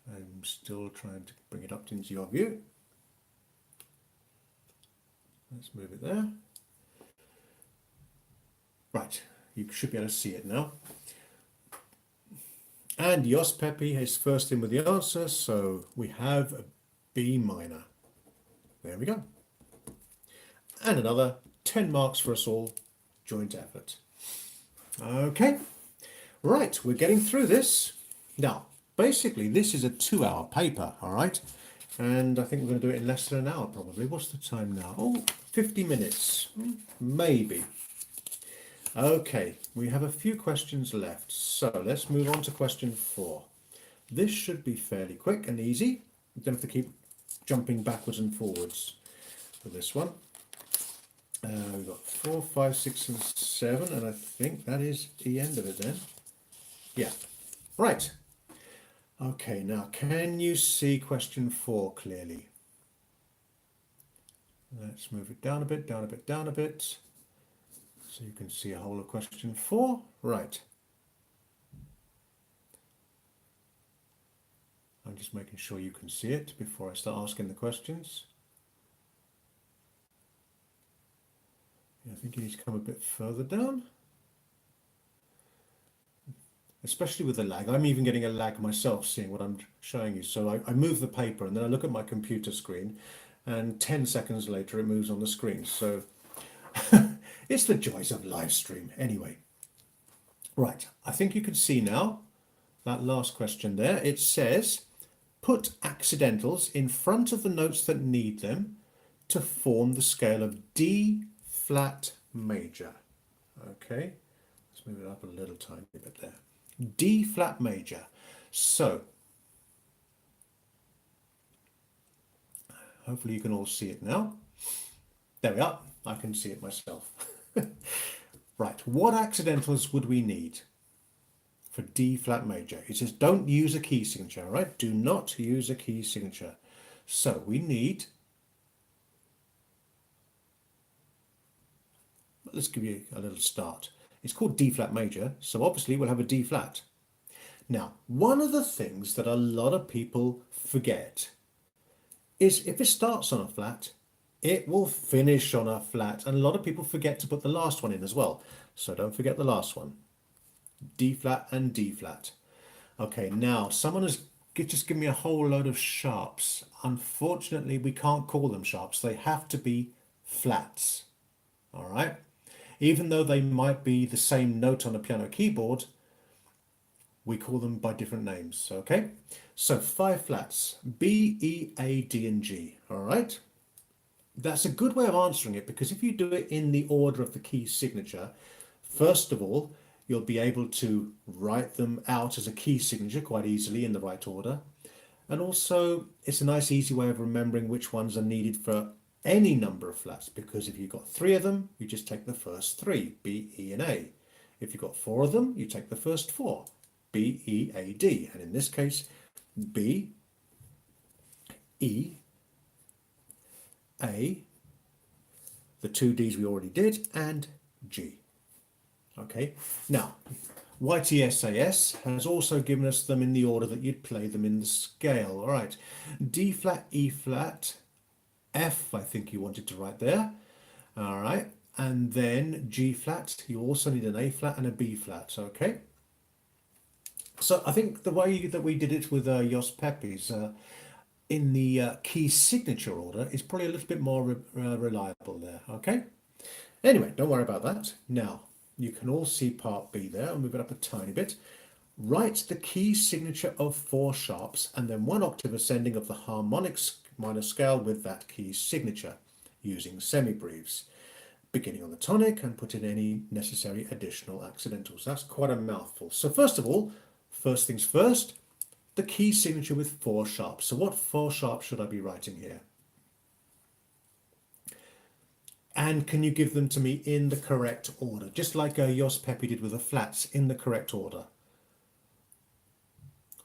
[SPEAKER 1] I'm still trying to bring it up into your view. Let's move it there. Right, you should be able to see it now. And Jos Pepi is first in with the answer, so we have a B minor. There we go. And another 10 marks for us all, joint effort. Okay, right, we're getting through this. Now, basically, this is a 2-hour paper, all right? And I think we're going to do it in less than an hour, probably. What's the time now? Oh, 50 minutes, maybe. Okay, we have a few questions left. So let's move on to question 4. This should be fairly quick and easy. You don't have to keep jumping backwards and forwards for this one. We've got 4, 5, 6, and 7, and I think that is the end of it then. Yeah, right. Okay, now can you see question 4 clearly? Let's move it down a bit, down a bit, down a bit, so you can see a whole of question 4. Right. I'm just making sure you can see it before I start asking the questions. Yeah, I think you need to come a bit further down. Especially with the lag. I'm even getting a lag myself seeing what I'm showing you. So I move the paper and then I look at my computer screen and 10 seconds later it moves on the screen. So it's the joys of live stream. Anyway, right, I think you can see now that last question there. It says, put accidentals in front of the notes that need them to form the scale of D flat major. Okay, let's move it up a little tiny bit there. D flat major. So hopefully you can all see it now. There we are. I can see it myself. Right, what accidentals would we need for D flat major? It says don't use a key signature, all right? Do not use a key signature. So we need, let's give you a little start. It's called D flat major, so obviously we'll have a D flat. Now, one of the things that a lot of people forget is if it starts on a flat, it will finish on a flat, and a lot of people forget to put the last one in as well. So don't forget the last one. D flat and D flat. Okay, now someone has just given me a whole load of sharps. Unfortunately, we can't call them sharps. They have to be flats. All right? Even though they might be the same note on a piano keyboard, we call them by different names, okay? So 5 flats, B, E, A, D, and G, all right? That's a good way of answering it because if you do it in the order of the key signature, first of all, you'll be able to write them out as a key signature quite easily in the right order. And also, it's a nice easy way of remembering which ones are needed for any number of flats, because if you've got 3 of them, you just take the first 3, B, E, and A. If you've got 4 of them, you take the first 4, B, E, A, D. And in this case, B, E, A, the 2 Ds we already did, and G. Okay, now YTSAS has also given us them in the order that you'd play them in the scale. All right, D flat, E flat, F, I think you wanted to write there. All right, and then G flat. You also need an A flat and a B flat. Okay. So I think the way that we did it with Jos Pepi's, in the key signature order is probably a little bit more reliable there, okay? Anyway, don't worry about that. Now, you can all see part B there. I'll move it up a tiny bit. Write the key signature of 4 sharps and then 1 octave ascending of the harmonic minor scale with that key signature using semibreves, beginning on the tonic and put in any necessary additional accidentals. That's quite a mouthful. So first of all, first things first, the key signature with 4 sharps. So what 4 sharps should I be writing here? And can you give them to me in the correct order? Just like Jos Peppy did with the flats, in the correct order.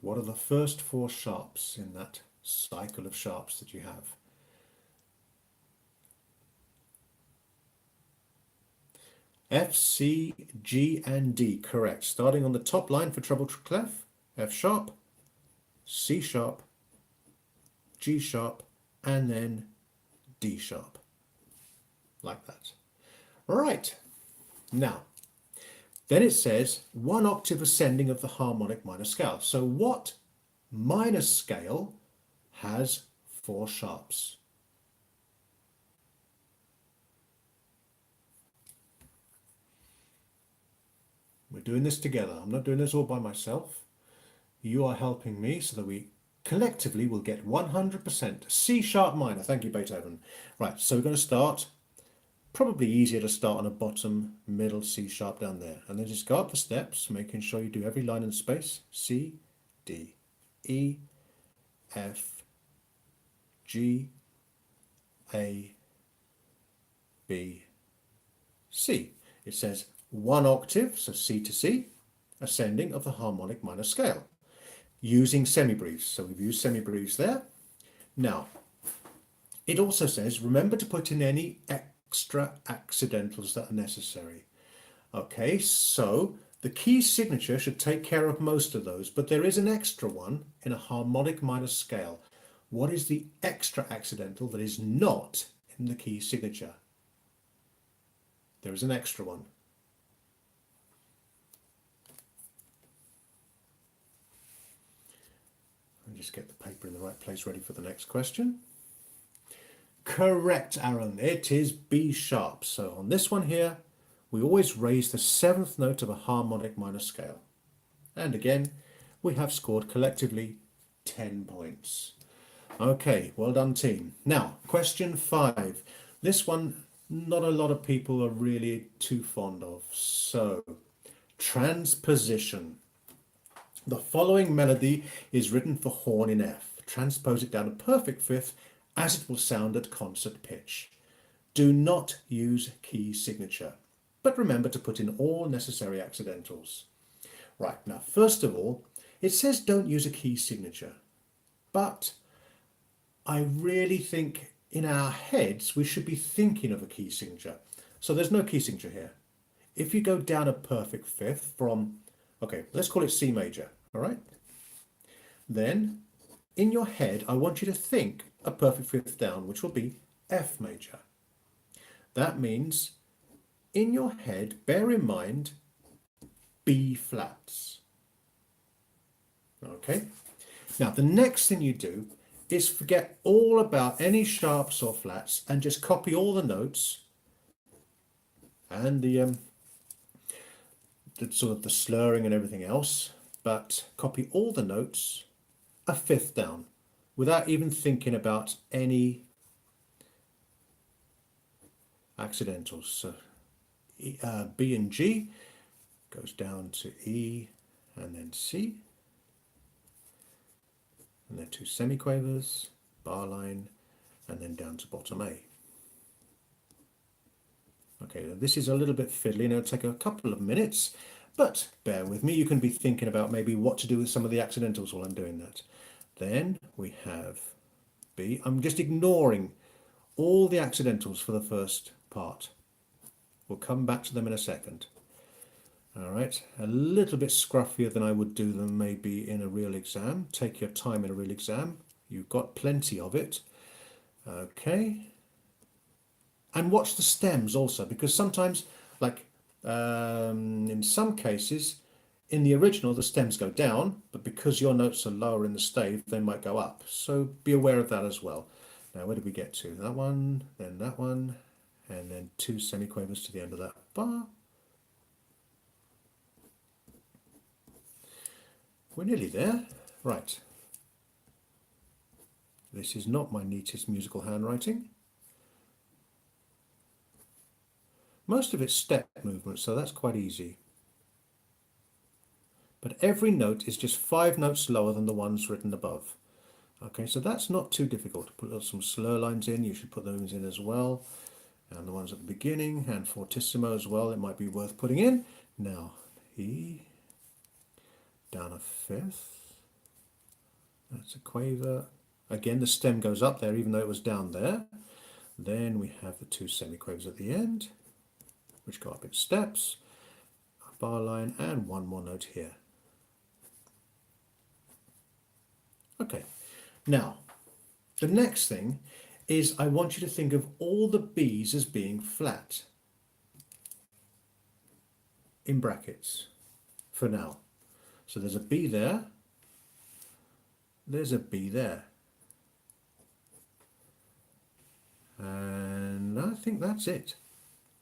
[SPEAKER 1] What are the first 4 sharps in that cycle of sharps that you have? F, C, G, and D, correct. Starting on the top line for treble clef, F sharp, C sharp, G sharp, and then D sharp. Like that. Right. Now, then it says 1 octave ascending of the harmonic minor scale. So what minor scale has 4 sharps? We're doing this together. I'm not doing this all by myself. You are helping me so that we collectively will get 100%. C sharp minor. Thank you, Beethoven. Right, so we're going to start. Probably easier to start on a bottom, middle C sharp down there. And then just go up the steps, making sure you do every line in space. C, D, E, F, G, A, B, C. It says 1 octave, so C to C, ascending of the harmonic minor scale, using semibreves. So we've used semibreves there. Now, it also says, remember to put in any extra accidentals that are necessary. Okay, so the key signature should take care of most of those, but there is an extra one in a harmonic minor scale. What is the extra accidental that is not in the key signature? There is an extra one. I'll just get the paper in the right place ready for the next question. Correct, Aaron. It is B sharp. So on this one here, we always raise the 7th note of a harmonic minor scale. And again, we have scored collectively 10 points. Okay, well done, team. Now, question 5. This one, not a lot of people are really too fond of. So, transposition. The following melody is written for horn in F. Transpose it down a perfect fifth as it will sound at concert pitch. Do not use key signature, but remember to put in all necessary accidentals. Right, now first of all, it says don't use a key signature, but I really think in our heads we should be thinking of a key signature. So there's no key signature here. If you go down a perfect fifth from, okay, let's call it C major, all right? Then in your head, I want you to think a perfect fifth down, which will be F major. That means in your head, bear in mind B flats. Okay. Now, the next thing you do is forget all about any sharps or flats and just copy all the notes and the sort of the slurring and everything else, but copy all the notes a fifth down without even thinking about any accidentals. So B and G goes down to E and then C, and then 2 semiquavers, bar line, and then down to bottom A. Okay, this is a little bit fiddly and it'll take a couple of minutes, but bear with me. You can be thinking about maybe what to do with some of the accidentals while I'm doing that. Then we have B. I'm just ignoring all the accidentals for the first part. We'll come back to them in a second. All right, a little bit scruffier than I would do them maybe in a real exam. Take your time in a real exam. You've got plenty of it. Okay. And watch the stems also, because sometimes, like in some cases, in the original, the stems go down, but because your notes are lower in the stave, they might go up. So be aware of that as well. Now, where did we get to? That one, and then 2 semiquavers to the end of that bar. We're nearly there. Right. This is not my neatest musical handwriting. Most of it's step movement, so that's quite easy. But every note is just 5 notes lower than the ones written above. Okay, so that's not too difficult. Put some slur lines in, you should put those in as well. And the ones at the beginning, and fortissimo as well, it might be worth putting in. Now, E, down a fifth. That's a quaver. Again, the stem goes up there, even though it was down there. Then we have the 2 semiquavers at the end, which go up in steps. A bar line, and one more note here. Okay, now, the next thing is I want you to think of all the B's as being flat, in brackets, for now. So there's a B there, there's a B there, and I think that's it.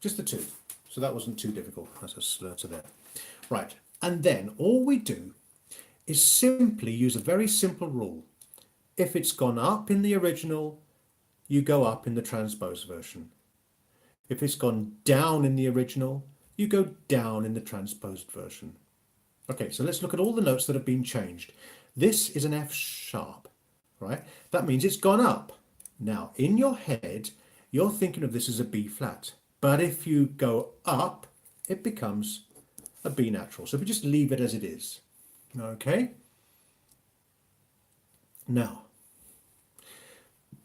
[SPEAKER 1] Just the 2. So that wasn't too difficult. That's a slur to there. Right, and then all we do is simply use a very simple rule. If it's gone up in the original, you go up in the transposed version. If it's gone down in the original, you go down in the transposed version. Okay, so let's look at all the notes that have been changed. This is an F sharp, right? That means it's gone up. Now, in your head, you're thinking of this as a B flat. But if you go up, it becomes a B natural. So we just leave it as it is. Okay? Now,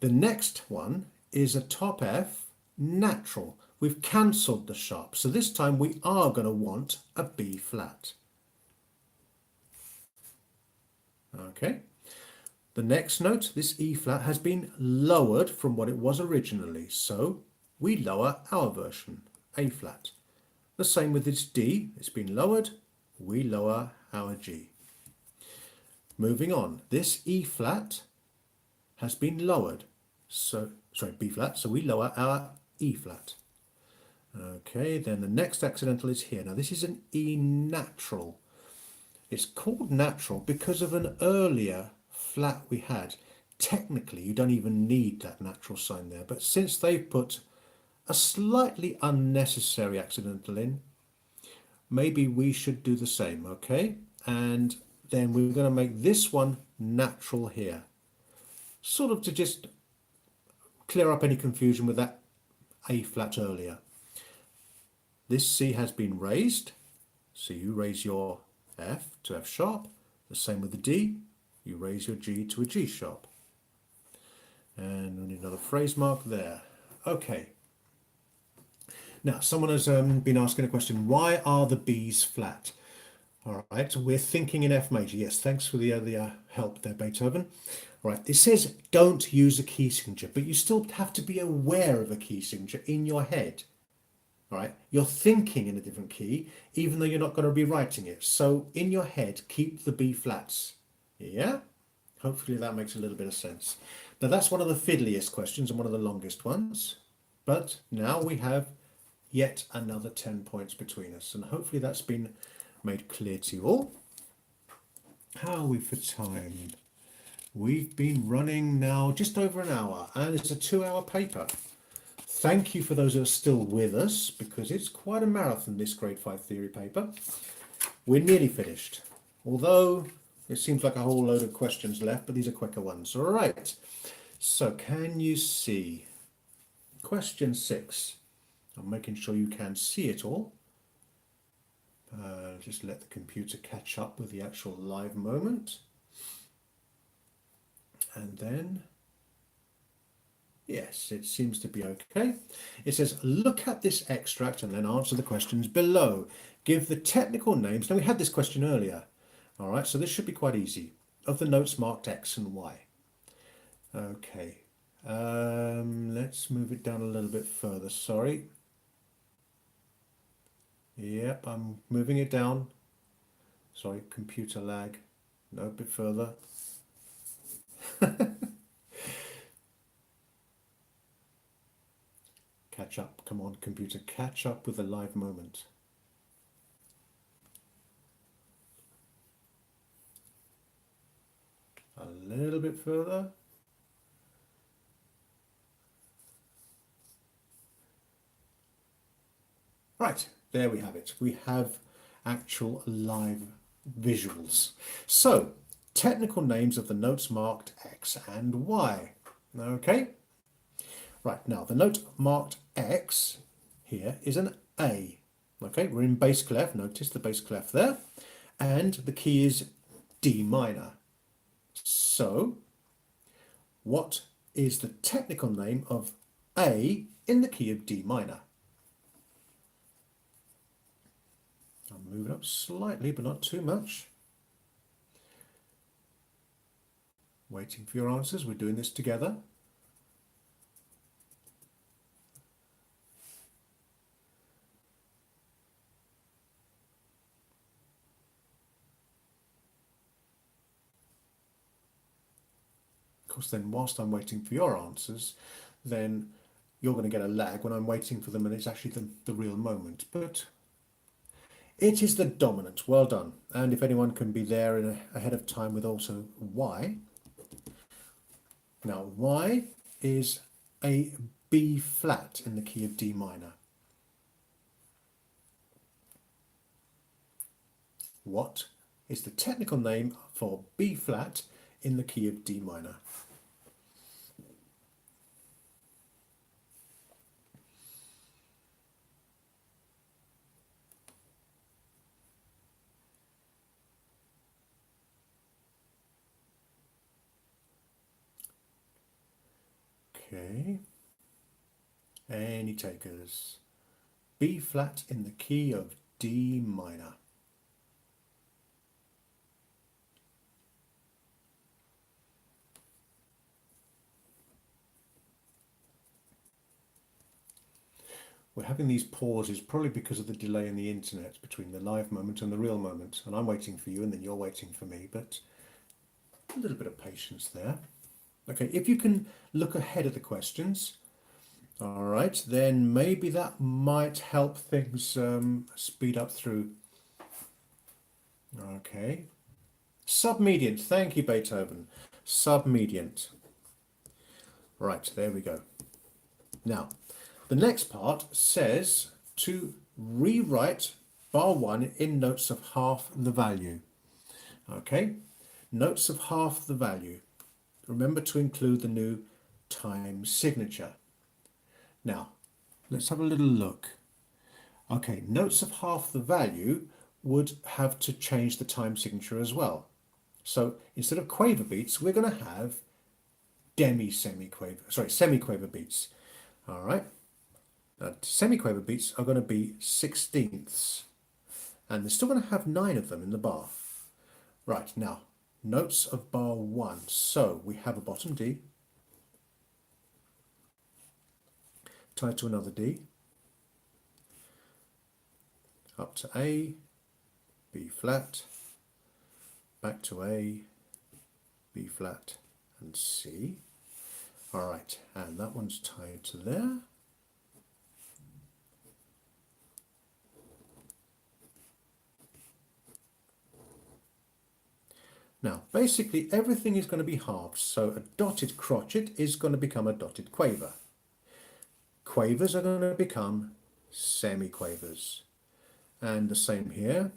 [SPEAKER 1] the next one is a top F natural. We've cancelled the sharp. So this time we are going to want a B flat. Okay. The next note, this E flat, has been lowered from what it was originally. So we lower our version, A flat. The same with this D. It's been lowered. We lower our G. Moving on, this E flat has been lowered. So, sorry, B flat, so we lower our E flat. Okay, then the next accidental is here. Now this is an E natural. It's called natural because of an earlier flat we had. Technically, you don't even need that natural sign there, but since they've put a slightly unnecessary accidental in, maybe we should do the same, okay? And then we're going to make this one natural here, sort of to just clear up any confusion with that A flat earlier. This C has been raised, so you raise your F to F sharp. The same with the D, you raise your G to a G sharp. And we need another phrase mark there. Okay. Now, someone has been asking a question, why are the B's flat? All right, we're thinking in F major. Yes, thanks for the help there, Beethoven. All right, it says don't use a key signature, but you still have to be aware of a key signature in your head. All right, you're thinking in a different key, even though you're not going to be writing it. So in your head, keep the B flats. Yeah? Hopefully that makes a little bit of sense. Now that's one of the fiddliest questions and one of the longest ones. But now we have yet another 10 points between us. And hopefully that's been made clear to you all. How are we for time? We've been running now just over an hour, and it's a 2-hour paper. Thank you for those who are still with us, because it's quite a marathon, this grade 5 theory paper. We're nearly finished, although it seems like a whole load of questions left, but these are quicker ones. All right, so can you see question 6? I'm making sure you can see it all. Just let the computer catch up with the actual live moment. And then, yes, it seems to be okay. It says, look at this extract and then answer the questions below. Give the technical names. Now, we had this question earlier. All right, so this should be quite easy. Of the notes marked X and Y. Okay, let's move it down a little bit further. Sorry. Yep, I'm moving it down. Sorry, computer lag. No, a bit further. Catch up. Come on, computer. Catch up with the live moment. A little bit further. Right, there we have it. We have actual live visuals. So, technical names of the notes marked X and Y. Okay? Right, now the note marked X here is an A. Okay, we're in bass clef. Notice the bass clef there. And the key is D minor. So, what is the technical name of A in the key of D minor? I'll move it up slightly, but not too much. Waiting for your answers. We're doing this together. Of course, then whilst I'm waiting for your answers, then you're going to get a lag when I'm waiting for them and it's actually the real moment. But it is the dominant. Well done. And if anyone can be there ahead of time with also Y. Now, Y is a B flat in the key of D minor. What is the technical name for B flat in the key of D minor? Okay. Any takers? B flat in the key of D minor. We're having these pauses probably because of the delay in the internet between the live moment and the real moment. And I'm waiting for you and then you're waiting for me, but a little bit of patience there. Okay, if you can look ahead at the questions, all right, then maybe that might help things speed up through. Okay. Submediant, thank you, Beethoven. Submediant. Right, there we go. Now, the next part says to rewrite bar 1 in notes of half the value. Okay, notes of half the value. Remember to include the new time signature. Now, let's have a little look. Okay, notes of half the value would have to change the time signature as well. So instead of quaver beats, we're going to have semi-quaver beats. All right. Now, semi-quaver beats are going to be sixteenths. And they're still going to have 9 of them in the bar. Right, now, notes of bar 1. So we have a bottom D tied to another D, up to A, B flat, back to A, B flat, and C. All right, and that one's tied to there. Now, basically everything is going to be halved, so a dotted crotchet is going to become a dotted quaver. Quavers are going to become semi-quavers. And the same here.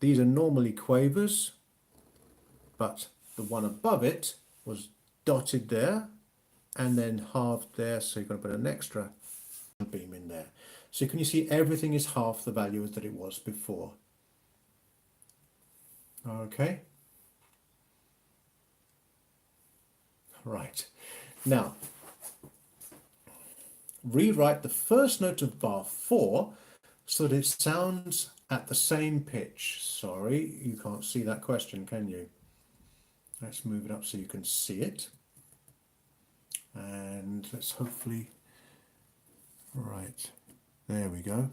[SPEAKER 1] These are normally quavers, but the one above it was dotted there and then halved there, so you're going to put an extra beam in there. So can you see everything is half the value that it was before? Okay. Right. Now, rewrite the first note of bar 4 so that it sounds at the same pitch. Sorry, you can't see that question, can you? Let's move it up so you can see it. And let's hopefully, right, there we go.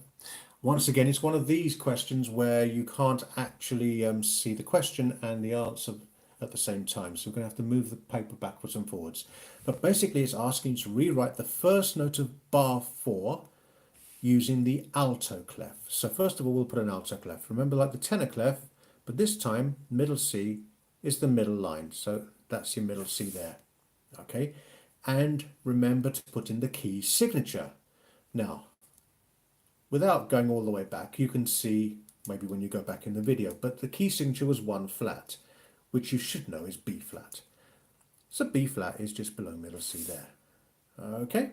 [SPEAKER 1] Once again, it's one of these questions where you can't actually see the question and the answer at the same time. So we're going to have to move the paper backwards and forwards. But basically it's asking you to rewrite the first note of bar 4 using the alto clef. So first of all, we'll put an alto clef. Remember, like the tenor clef, but this time middle C is the middle line. So that's your middle C there. Okay. And remember to put in the key signature. Now, without going all the way back, you can see maybe when you go back in the video, but the key signature was 1 flat, which you should know is B flat. So B flat is just below middle C there. Okay,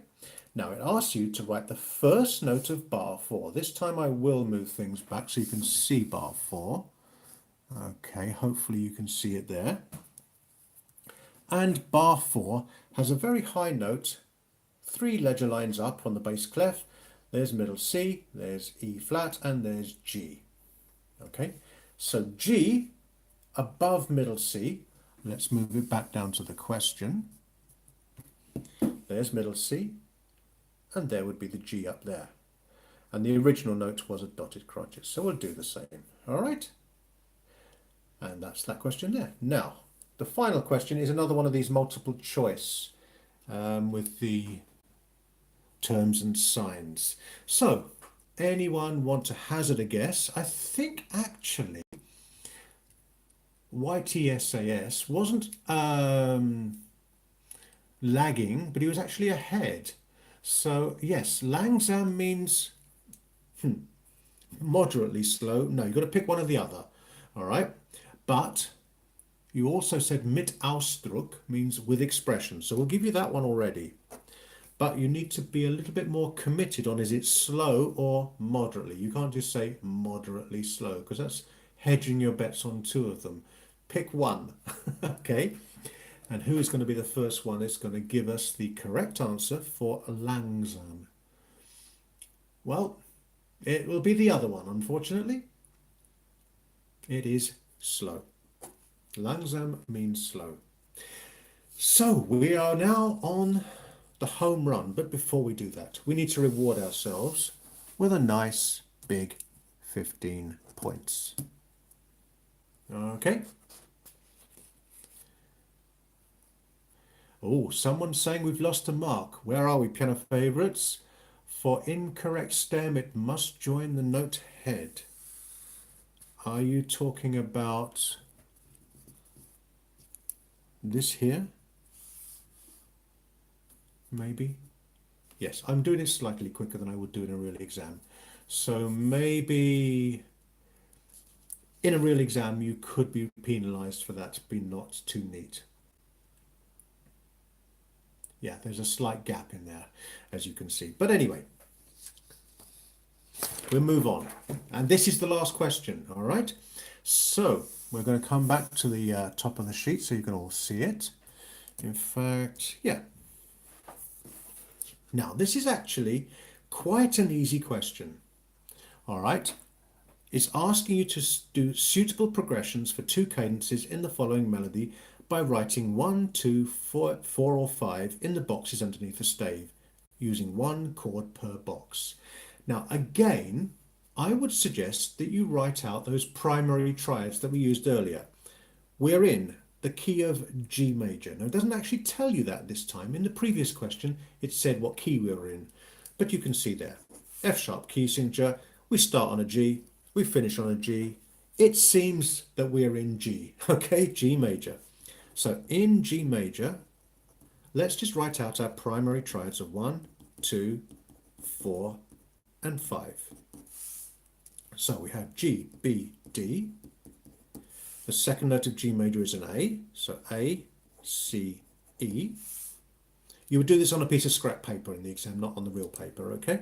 [SPEAKER 1] now it asks you to write the first note of bar 4. This time I will move things back so you can see bar 4. Okay, hopefully you can see it there. And bar 4 has a very high note, 3 ledger lines up on the bass clef. There's middle C, there's E flat, and there's G. Okay, so G above middle C. Let's move it back down to the question. There's middle C, and there would be the G up there. And the original note was a dotted crotchet, so we'll do the same. All right, and that's that question there. Now, the final question is another one of these multiple choice with the terms and signs. So, anyone want to hazard a guess? I think actually YTSAS wasn't lagging, but he was actually ahead. So yes, langsam means moderately slow. No, you've got to pick one or the other. All right, but you also said mit Ausdruck means with expression. So we'll give you that one already. But you need to be a little bit more committed on is it slow or moderately. You can't just say moderately slow because that's hedging your bets on 2 of them. Pick one, okay? And who is going to be the first one is going to give us the correct answer for langsam. Well, it will be the other one, unfortunately. It is slow. Langsam means slow. So we are now on the home run, but before we do that, we need to reward ourselves with a nice big 15 points. Okay. Oh, someone's saying we've lost a mark. Where are we, piano favorites? For incorrect stem, it must join the note head. Are you talking about this here? Maybe? Yes, I'm doing it slightly quicker than I would do in a real exam. So maybe in a real exam you could be penalised for that, be not too neat. Yeah, there's a slight gap in there, as you can see. But anyway, we'll move on. And this is the last question, all right? So we're going to come back to the top of the sheet so you can all see it. In fact, yeah. Now, this is actually quite an easy question, all right? It's asking you to do suitable progressions for 2 cadences in the following melody by writing 1, 2, 4, or 5 in the boxes underneath the stave, using 1 chord per box. Now, again, I would suggest that you write out those primary triads that we used earlier. We're in the key of G major. Now, it doesn't actually tell you that this time. In the previous question, it said what key we were in, but you can see there. F sharp key signature, we start on a G, we finish on a G. It seems that we're in G, okay, G major. So in G major, let's just write out our primary triads of 1, 2, 4, and 5. So we have G, B, D. The second note of G major is an A, so A, C, E. You would do this on a piece of scrap paper in the exam, not on the real paper, okay?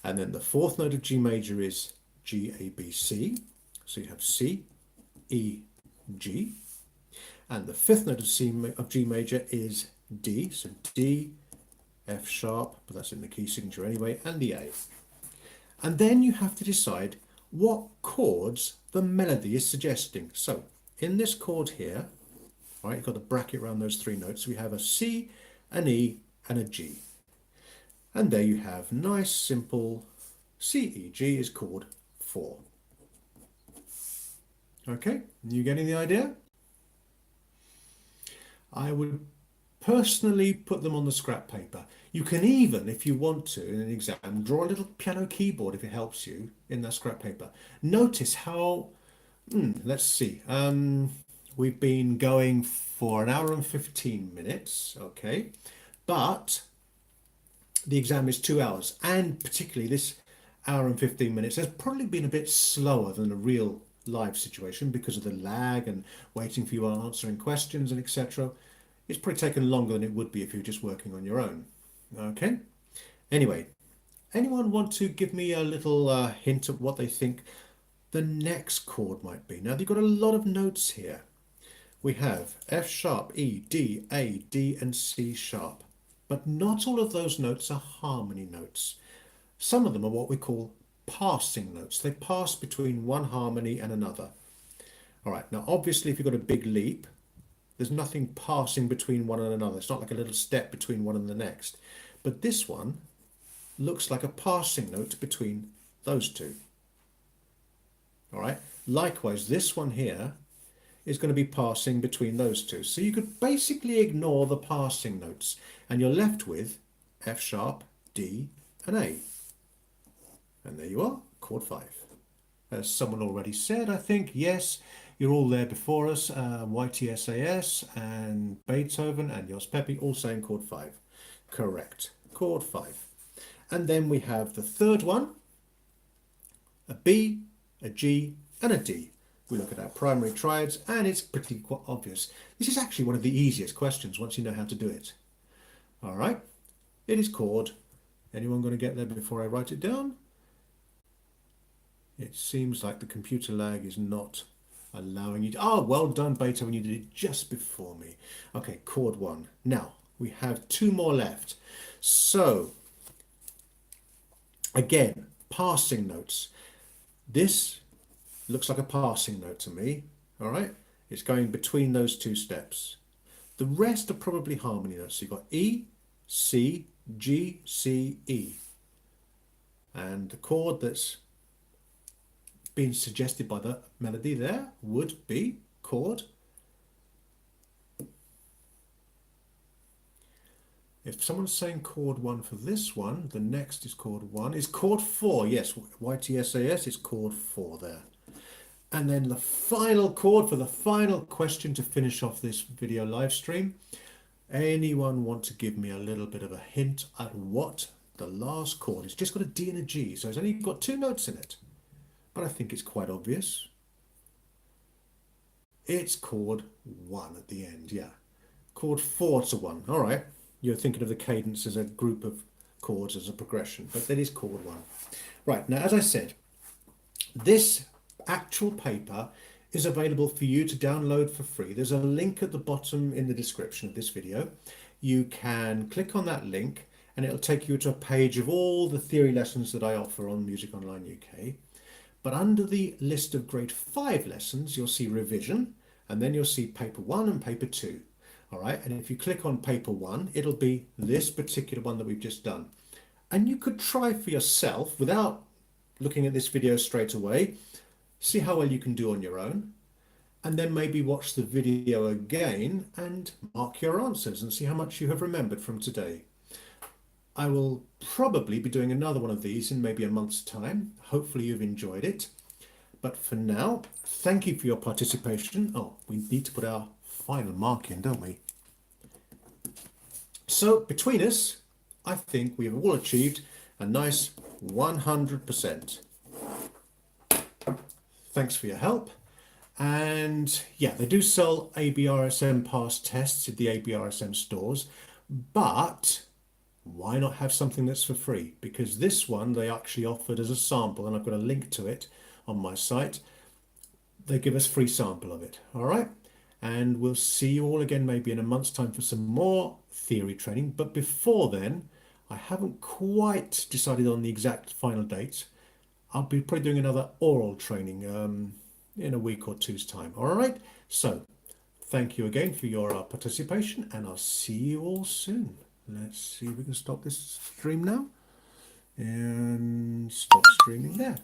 [SPEAKER 1] And then the fourth note of G major is G, A, B, C. So you have C, E, G. And the fifth note of G major is D, so D, F sharp, but that's in the key signature anyway, and the A. And then you have to decide what chords the melody is suggesting. So in this chord here, right, you've got a bracket around those 3 notes. We have a C, an E, and a G. And there you have nice, simple C, E, G is chord 4. Okay, you getting the idea? I would personally put them on the scrap paper. You can even, if you want to, in an exam, draw a little piano keyboard if it helps you in that scrap paper. Notice how, let's see, we've been going for an hour and 15 minutes, okay, but the exam is 2 hours, and particularly this hour and 15 minutes has probably been a bit slower than a real live situation because of the lag and waiting for you answering questions and etc. It's probably taken longer than it would be if you were just working on your own. Okay. Anyway, anyone want to give me a little hint of what they think the next chord might be? Now, you've got a lot of notes here. We have F sharp, E, D, A, D, and C sharp. But not all of those notes are harmony notes. Some of them are what we call passing notes. They pass between one harmony and another. All right, now obviously if you've got a big leap, there's nothing passing between one and another. It's not like a little step between one and the next. But this one looks like a passing note between those two. All right, likewise, this one here is going to be passing between those two. So you could basically ignore the passing notes and you're left with F sharp, D, and A. And there you are, chord 5. As someone already said, I think, yes, you're all there before us, YTSAS and Beethoven and Jos Pepi all saying chord 5. Correct, chord 5. And then we have the third one, a B, a G, and a D. We look at our primary triads and it's pretty quite obvious. This is actually one of the easiest questions once you know how to do it. All right, it is chord. Anyone going to get there before I write it down? It seems like the computer lag is not allowing you to... Oh, well done, Beethoven, you did it just before me. Okay, chord 1. Now, we have 2 more left. So, again, passing notes. This looks like a passing note to me, all right? It's going between those 2 steps. The rest are probably harmony notes. So you've got E, C, G, C, E. And the chord that's been suggested by the melody there would be chord. If someone's saying chord 1 for this one, the next is chord 1. Is chord 4, yes, YTSAS is chord 4 there. And then the final chord for the final question to finish off this video live stream. Anyone want to give me a little bit of a hint at what the last chord is? Just got a D and a G, so it's only got 2 notes in it. But I think it's quite obvious. It's chord 1 at the end, yeah. Chord 4 to 1, all right. You're thinking of the cadence as a group of chords as a progression, but that is chord 1. Right, now as I said, this actual paper is available for you to download for free. There's a link at the bottom in the description of this video. You can click on that link and it'll take you to a page of all the theory lessons that I offer on Music Online UK. But under the list of grade 5 lessons, you'll see revision, and then you'll see paper 1 and paper 2. All right, and if you click on paper 1, it'll be this particular one that we've just done. And you could try for yourself without looking at this video straight away, see how well you can do on your own, and then maybe watch the video again and mark your answers and see how much you have remembered from today. I will probably be doing another one of these in maybe a month's time. Hopefully you've enjoyed it. But for now, thank you for your participation. Oh, we need to put our final mark in, don't we? So between us, I think we have all achieved a nice 100%. Thanks for your help. And yeah, they do sell ABRSM pass tests at the ABRSM stores, but why not have something that's for free? Because this one they actually offered as a sample, and I've got a link to it on my site. They give us free sample of it, all right? And we'll see you all again maybe in a month's time for some more theory training. But before then, I haven't quite decided on the exact final date. I'll be probably doing another oral training in a week or two's time, all right? So thank you again for your participation, and I'll see you all soon. Let's see if we can stop this stream now. and stop streaming there.